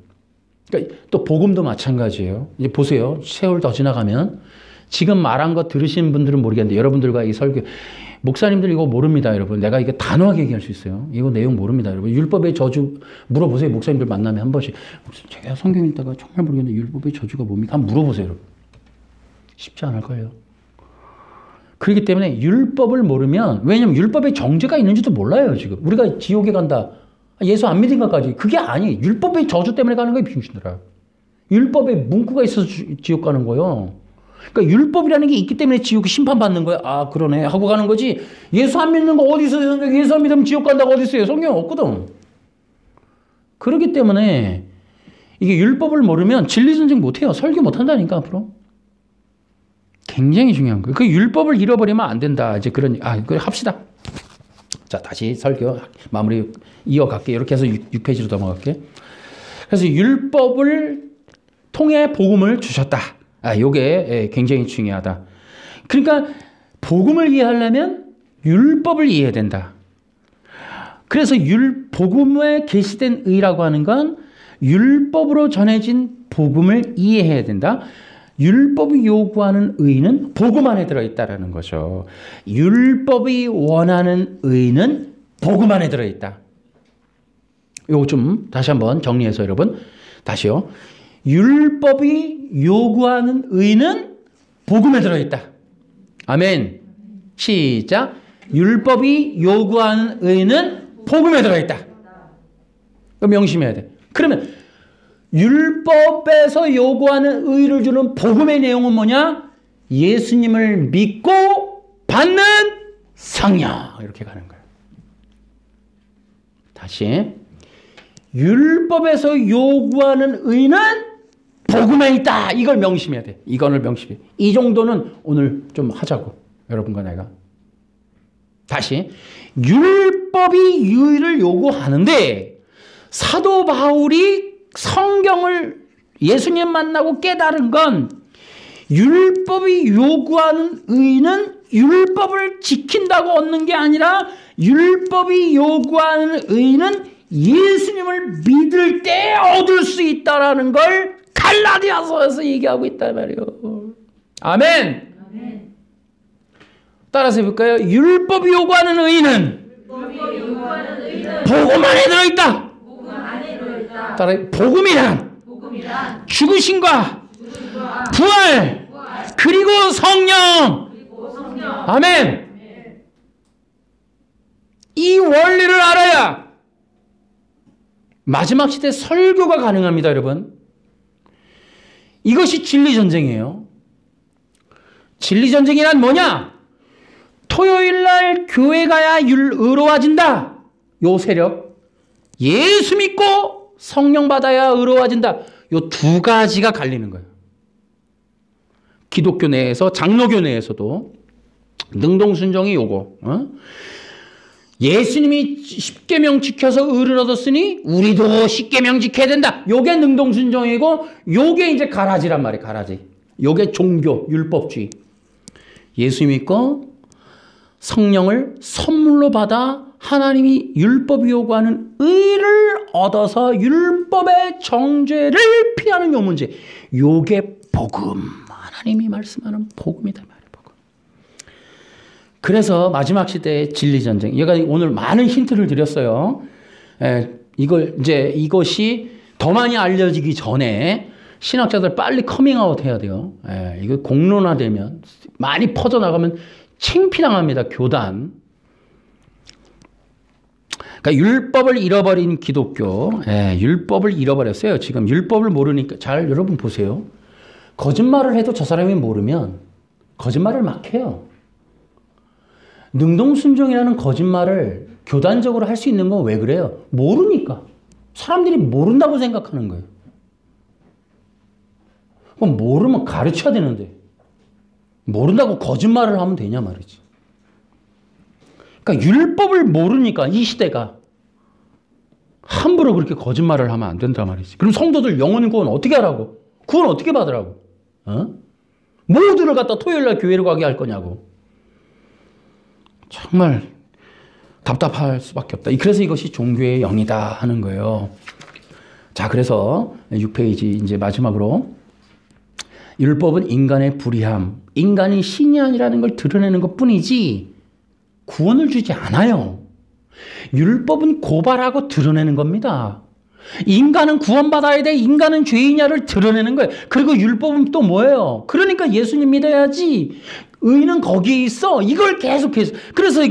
그러니까 또 복음도 마찬가지예요. 이제 보세요. 세월 더 지나가면 지금 말한 거 들으시는 분들은 모르겠는데 여러분들과 이 설교 목사님들 이거 모릅니다, 여러분. 내가 이게 단호하게 얘기할 수 있어요. 이거 내용 모릅니다, 여러분. 율법의 저주 물어보세요. 목사님들 만나면 한 번씩. 제가 성경 읽다가 정말 모르겠는데 율법의 저주가 뭡니까? 한번 물어보세요, 여러분. 쉽지 않을걸요. 그렇기 때문에 율법을 모르면, 왜냐면 율법에 정죄가 있는지도 몰라요, 지금. 우리가 지옥에 간다. 예수 안 믿은 것까지. 그게 아니에요. 율법의 저주 때문에 가는 거예요, 비용신들아. 율법에 문구가 있어서 지옥 가는 거예요. 그러니까 율법이라는 게 있기 때문에 지옥 심판받는 거야. 아, 그러네. 하고 가는 거지. 예수 안 믿는 거 어디 있어요? 성경 예수 안 믿으면 지옥 간다고 어디 있어요? 성경 없거든. 그렇기 때문에 이게 율법을 모르면 진리전쟁 못해요. 설교 못한다니까, 앞으로. 굉장히 중요한 거예요. 그 율법을 잃어버리면 안 된다. 이제 그걸 합시다. 자, 다시 설교 마무리 이어갈게요. 이렇게 해서 6페이지로 넘어갈게요. 그래서 율법을 통해 복음을 주셨다. 요게 굉장히 중요하다. 그러니까 복음을 이해하려면 율법을 이해해야 된다. 그래서 복음에 계시된 의라고 하는 건 율법으로 전해진 복음을 이해해야 된다. 율법이 요구하는 의는 복음 안에 들어있다는 거죠. 율법이 원하는 의는 복음 안에 들어있다. 요거 좀 다시 한번 정리해서 여러분 다시요. 율법이 요구하는 의는 복음에 들어있다. 아멘. 시작. 율법이 요구하는 의는 복음에 들어있다. 명심해야 돼. 그러면 율법에서 요구하는 의를 주는 복음의 내용은 뭐냐? 예수님을 믿고 받는 성령. 이렇게 가는 거예요. 다시. 율법에서 요구하는 의는 복음에 있다. 이걸 명심해야 돼. 이거를 명심해. 이 정도는 오늘 좀 하자고. 여러분과 내가. 다시. 율법이 의를 요구하는데 사도 바울이 성경을 예수님 만나고 깨달은 건 율법이 요구하는 의는 율법을 지킨다고 얻는 게 아니라 율법이 요구하는 의는 예수님을 믿을 때 얻을 수 있다라는 걸 갈라디아서에서 얘기하고 있단 말이에요. 아멘. 아멘. 따라서 해볼까요? 율법이 요구하는 의는 복음 안에 들어있다. 따라 복음이란 죽으심과 부활 그리고 성령. 아멘. 이 원리를 알아야 마지막 시대 설교가 가능합니다, 여러분. 이것이 진리전쟁이에요. 진리전쟁이란 뭐냐? 토요일날 교회 가야 의로워진다. 요 세력. 예수 믿고 성령 받아야 의로워진다. 요 두 가지가 갈리는 거예요. 기독교 내에서, 장로교 내에서도 능동순종이 요거. 예수님이 십계명 지켜서 의를 얻었으니 우리도 십계명 지켜야 된다. 요게 능동순종이고 요게 이제 가라지란 말이에요. 가라지. 요게 종교, 율법주의. 예수 믿고 성령을 선물로 받아 하나님이 율법이 요구하는 의를 얻어서 율법의 정죄를 피하는 요 문제. 요게 복음. 하나님이 말씀하는 복음이다. 그래서 마지막 시대의 진리전쟁. 얘가 오늘 많은 힌트를 드렸어요. 이것이 더 많이 알려지기 전에 신학자들 빨리 커밍아웃 해야 돼요. 이거 공론화되면, 많이 퍼져나가면 창피당합니다, 교단. 그러니까 율법을 잃어버린 기독교, 율법을 잃어버렸어요. 지금 율법을 모르니까, 여러분 보세요. 거짓말을 해도 저 사람이 모르면 거짓말을 막 해요. 능동순종이라는 거짓말을 교단적으로 할 수 있는 건 왜 그래요? 모르니까. 사람들이 모른다고 생각하는 거예요. 그럼 모르면 가르쳐야 되는데 모른다고 거짓말을 하면 되냐 말이지. 그러니까 율법을 모르니까 이 시대가 함부로 그렇게 거짓말을 하면 안 된단 말이지. 그럼 성도들 영혼 구원 어떻게 하라고? 구원 어떻게 받으라고? 모두를 갖다 토요일날 교회로 가게 할 거냐고. 정말 답답할 수밖에 없다. 그래서 이것이 종교의 영이다 하는 거예요. 자, 그래서 6페이지 이제 마지막으로 율법은 인간의 불의함, 인간이 신이 아니라는 걸 드러내는 것 뿐이지 구원을 주지 않아요. 율법은 고발하고 드러내는 겁니다. 인간은 구원받아야 돼. 인간은 죄인이야를 드러내는 거예요. 그리고 율법은 또 뭐예요? 그러니까 예수님 믿어야지. 의인은 거기에 있어. 이걸 계속해서. 그래서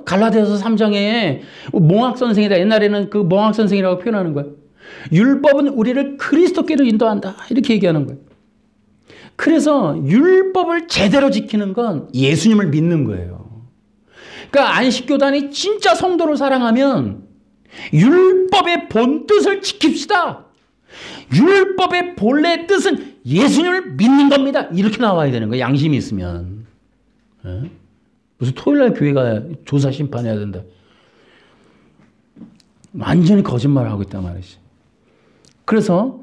갈라디아서 3장에 몽학 선생이다. 옛날에는 그 몽학 선생이라고 표현하는 거예요. 율법은 우리를 그리스도께로 인도한다. 이렇게 얘기하는 거예요. 그래서 율법을 제대로 지키는 건 예수님을 믿는 거예요. 그러니까 안식교단이 진짜 성도를 사랑하면 율법의 본 뜻을 지킵시다. 율법의 본래 뜻은 예수님을 믿는 겁니다. 이렇게 나와야 되는 거예요. 양심이 있으면. 무슨 토요일날 교회가 조사 심판해야 된다. 완전히 거짓말을 하고 있단 말이지. 그래서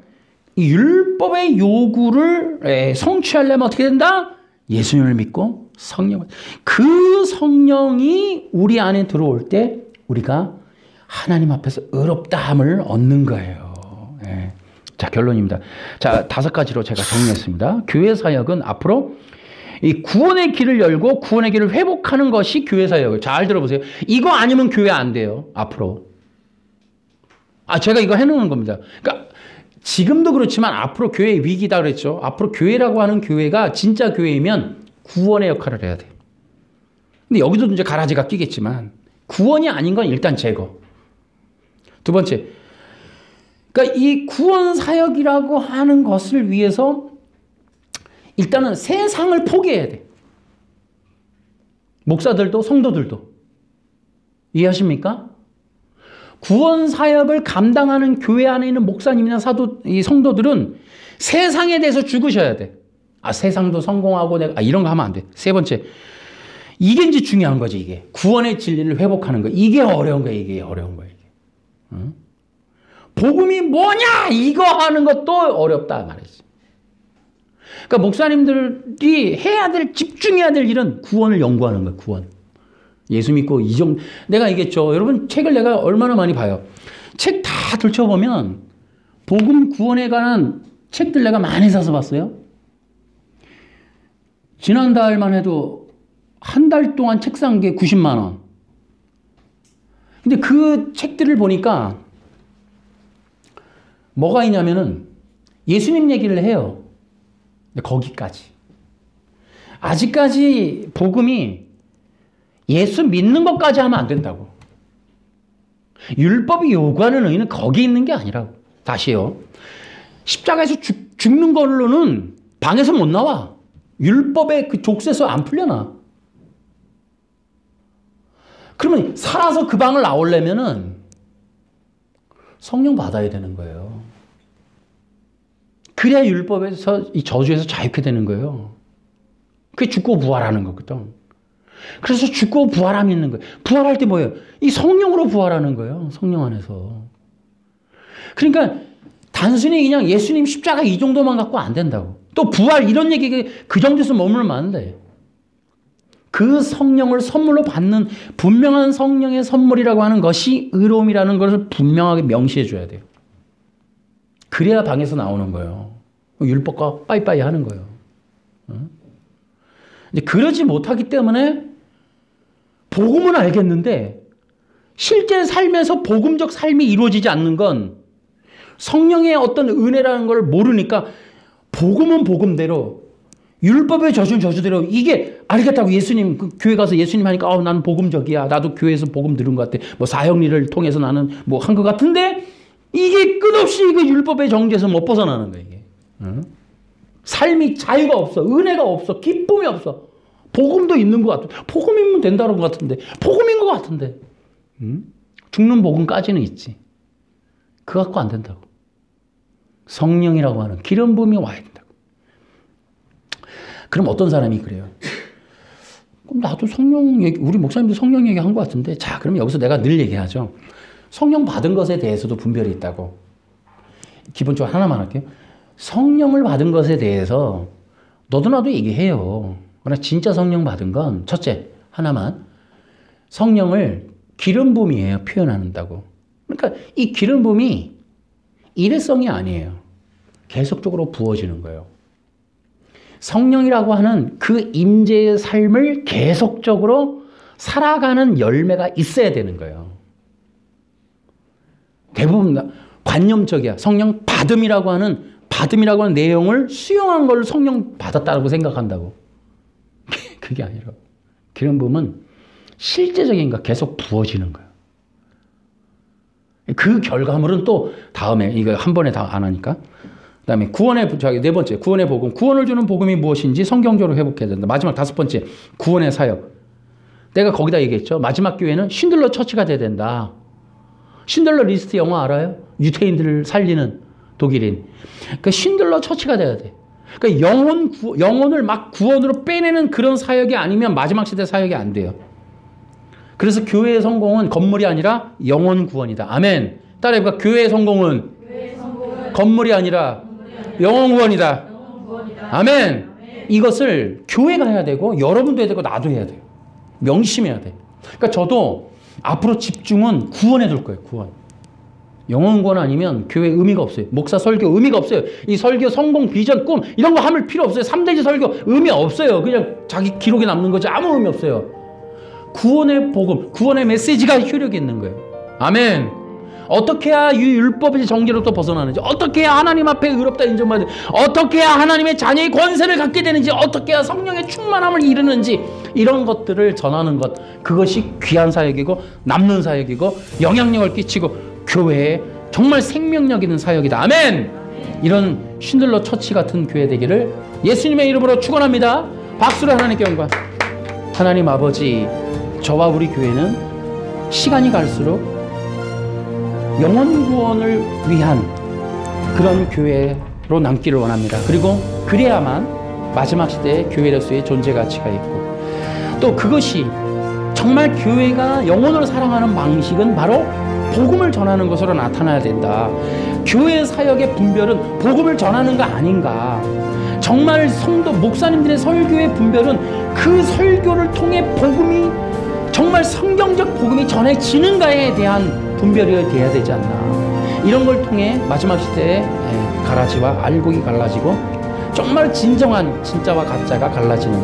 이 율법의 요구를 성취하려면 어떻게 된다? 예수님을 믿고 성령. 그 성령이 우리 안에 들어올 때 우리가 하나님 앞에서 의롭다함을 얻는 거예요. 예. 자, 결론입니다. 자, 5가지로 제가 정리했습니다. 교회 사역은 앞으로 이 구원의 길을 열고 구원의 길을 회복하는 것이 교회 사역을. 잘 들어보세요. 이거 아니면 교회 안 돼요. 앞으로. 제가 이거 해놓은 겁니다. 그러니까 지금도 그렇지만 앞으로 교회 위기다 그랬죠. 앞으로 교회라고 하는 교회가 진짜 교회이면 구원의 역할을 해야 돼요. 근데 여기도 이제 가라지가 끼겠지만 구원이 아닌 건 일단 제거. 두 번째, 그러니까 이 구원 사역이라고 하는 것을 위해서 일단은 세상을 포기해야 돼. 목사들도 성도들도. 이해하십니까? 구원 사역을 감당하는 교회 안에 있는 목사님이나 이 성도들은 세상에 대해서 죽으셔야 돼. 세상도 성공하고 내가 이런 거 하면 안 돼. 세 번째, 이게 이제 중요한 거지. 이게 구원의 진리를 회복하는 거. 이게 어려운 거야. 이게 어려운 거야. 이게. 응? 복음이 뭐냐? 이거 하는 것도 어렵다 말이지. 그러니까 목사님들이 해야 될, 집중해야 될 일은 구원을 연구하는 거야. 구원. 예수 믿고 내가 얘기했죠. 여러분 책을 내가 얼마나 많이 봐요. 책 다 들춰보면 복음 구원에 관한 책들 내가 많이 사서 봤어요. 지난달만 해도 한 달 동안 책 산 게 90만 원. 근데 그 책들을 보니까 뭐가 있냐면은 예수님 얘기를 해요. 근데 거기까지. 아직까지 복음이 예수 믿는 것까지 하면 안 된다고. 율법이 요구하는 의는 거기 있는 게 아니라고. 다시요. 십자가에서 죽는 걸로는 방에서 못 나와. 율법의 그 족쇄에서 안 풀려나. 그러면 살아서 그 방을 나오려면은 성령 받아야 되는 거예요. 그래야 율법에서 이 저주에서 자유케 되는 거예요. 그게 죽고 부활하는 거거든. 그래서 죽고 부활함이 있는 거예요. 부활할 때 뭐예요? 이 성령으로 부활하는 거예요. 성령 안에서. 그러니까 단순히 그냥 예수님 십자가 이 정도만 갖고 안 된다고. 또 부활 이런 얘기 그 정도에서 머물면 안 돼. 그 성령을 선물로 받는 분명한 성령의 선물이라고 하는 것이 의로움이라는 것을 분명하게 명시해 줘야 돼요. 그래야 방에서 나오는 거예요. 율법과 빠이빠이 하는 거예요. 이제 그러지 못하기 때문에 복음은 알겠는데 실제 삶에서 복음적 삶이 이루어지지 않는 건 성령의 어떤 은혜라는 걸 모르니까 복음은 복음대로 율법의 저주는 저주대로 이게 알겠다고 예수님 그 교회 가서 예수님 하니까 나는 복음적이야. 나도 교회에서 복음 들은 것 같아. 뭐 사형리를 통해서 나는 뭐 한 것 같은데 이게 끝없이 그 율법의 정죄에서 못 벗어나는 거야 이게. 삶이 자유가 없어. 은혜가 없어. 기쁨이 없어. 복음도 있는 것 같아. 복음이면 된다는 것 같은데. 복음인 것 같은데. 죽는 복음까지는 있지. 그거 갖고 안 된다고. 성령이라고 하는 기름 부음이 와야 된다고. 그럼 어떤 사람이 그래요? 그럼 나도 성령 얘기, 우리 목사님도 성령 얘기 한 것 같은데. 자, 그럼 여기서 내가 늘 얘기하죠. 성령 받은 것에 대해서도 분별이 있다고. 기본적으로 하나만 할게요. 성령을 받은 것에 대해서 너도 나도 얘기해요. 그러나 진짜 성령 받은 건 첫째, 하나만. 성령을 기름 부음이에요. 표현한다고. 그러니까 이 기름 부음이 일회성이 아니에요. 계속적으로 부어지는 거예요. 성령이라고 하는 그 임재의 삶을 계속적으로 살아가는 열매가 있어야 되는 거예요. 대부분 관념적이야. 성령 받음이라고 하는 내용을 수용한 걸 성령 받았다고 생각한다고. 그게 아니라 기름 부음은 실제적인 거 계속 부어지는 거예요. 그 결과물은 또 다음에 이거 한 번에 다 안 하니까. 그다음에 네 번째 구원의 복음. 구원을 주는 복음이 무엇인지 성경적으로 회복해야 된다. 마지막 5번째 구원의 사역. 내가 거기다 얘기했죠. 마지막 교회는 신들러 처치가 돼야 된다. 신들러 리스트 영화 알아요? 유태인들을 살리는 독일인. 그러니까 신들러 처치가 돼야 돼. 그러니까 영혼을 막 구원으로 빼내는 그런 사역이 아니면 마지막 시대 사역이 안 돼요. 그래서 교회의 성공은 건물이 아니라 영혼 구원이다. 아멘. 따라해볼까? 교회의 성공은 건물이 아니라 영혼 구원이다. 아멘. 이것을 교회가 해야 되고 여러분도 해야 되고 나도 해야 돼요. 명심해야 돼. 그러니까 저도 앞으로 집중은 구원에 둘 거예요. 구원. 영혼 구원 아니면 교회 의미가 없어요. 목사 설교 의미가 없어요. 이 설교 성공 비전 꿈 이런 거 하면 필요 없어요. 3대지 설교 의미 없어요. 그냥 자기 기록에 남는 거지 아무 의미 없어요. 구원의 복음, 구원의 메시지가 효력이 있는 거예요. 아멘. 어떻게 해야 율법의 정죄로부터 벗어나는지, 어떻게 해야 하나님 앞에 의롭다 인정받는지, 어떻게 해야 하나님의 자녀의 권세를 갖게 되는지, 어떻게 해야 성령의 충만함을 이루는지, 이런 것들을 전하는 것, 그것이 귀한 사역이고 남는 사역이고 영향력을 끼치고 교회에 정말 생명력 있는 사역이다. 아멘. 이런 신들러 처치 같은 교회 되기를 예수님의 이름으로 축원합니다. 박수로 하나님께 영광. 하나님 아버지, 저와 우리 교회는 시간이 갈수록 영혼 구원을 위한 그런 교회로 남기를 원합니다. 그리고 그래야만 마지막 시대에 교회로서의 존재 가치가 있고, 또 그것이 정말 교회가 영혼을 사랑하는 방식은 바로 복음을 전하는 것으로 나타나야 된다. 교회 사역의 분별은 복음을 전하는 거 아닌가. 정말 성도 목사님들의 설교의 분별은 그 설교를 통해 복음이 정말 성경적 복음이 전해지는가에 대한 분별이 돼야 되지 않나. 이런 걸 통해 마지막 시대에 가라지와 알곡이 갈라지고 정말 진정한 진짜와 가짜가 갈라지는,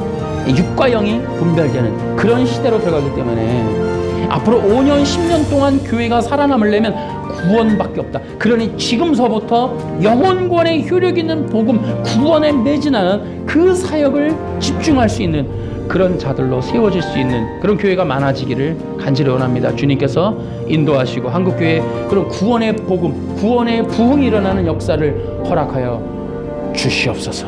육과 영이 분별되는 그런 시대로 들어가기 때문에 앞으로 5년 10년 동안 교회가 살아남으려면 구원밖에 없다. 그러니 지금서부터 영혼 구원의 효력 있는 복음, 구원에 매진하는 그 사역을 집중할 수 있는 그런 자들로 세워질 수 있는 그런 교회가 많아지기를 간절히 원합니다. 주님께서 인도하시고 한국교회 그런 구원의 복음, 구원의 부흥이 일어나는 역사를 허락하여 주시옵소서.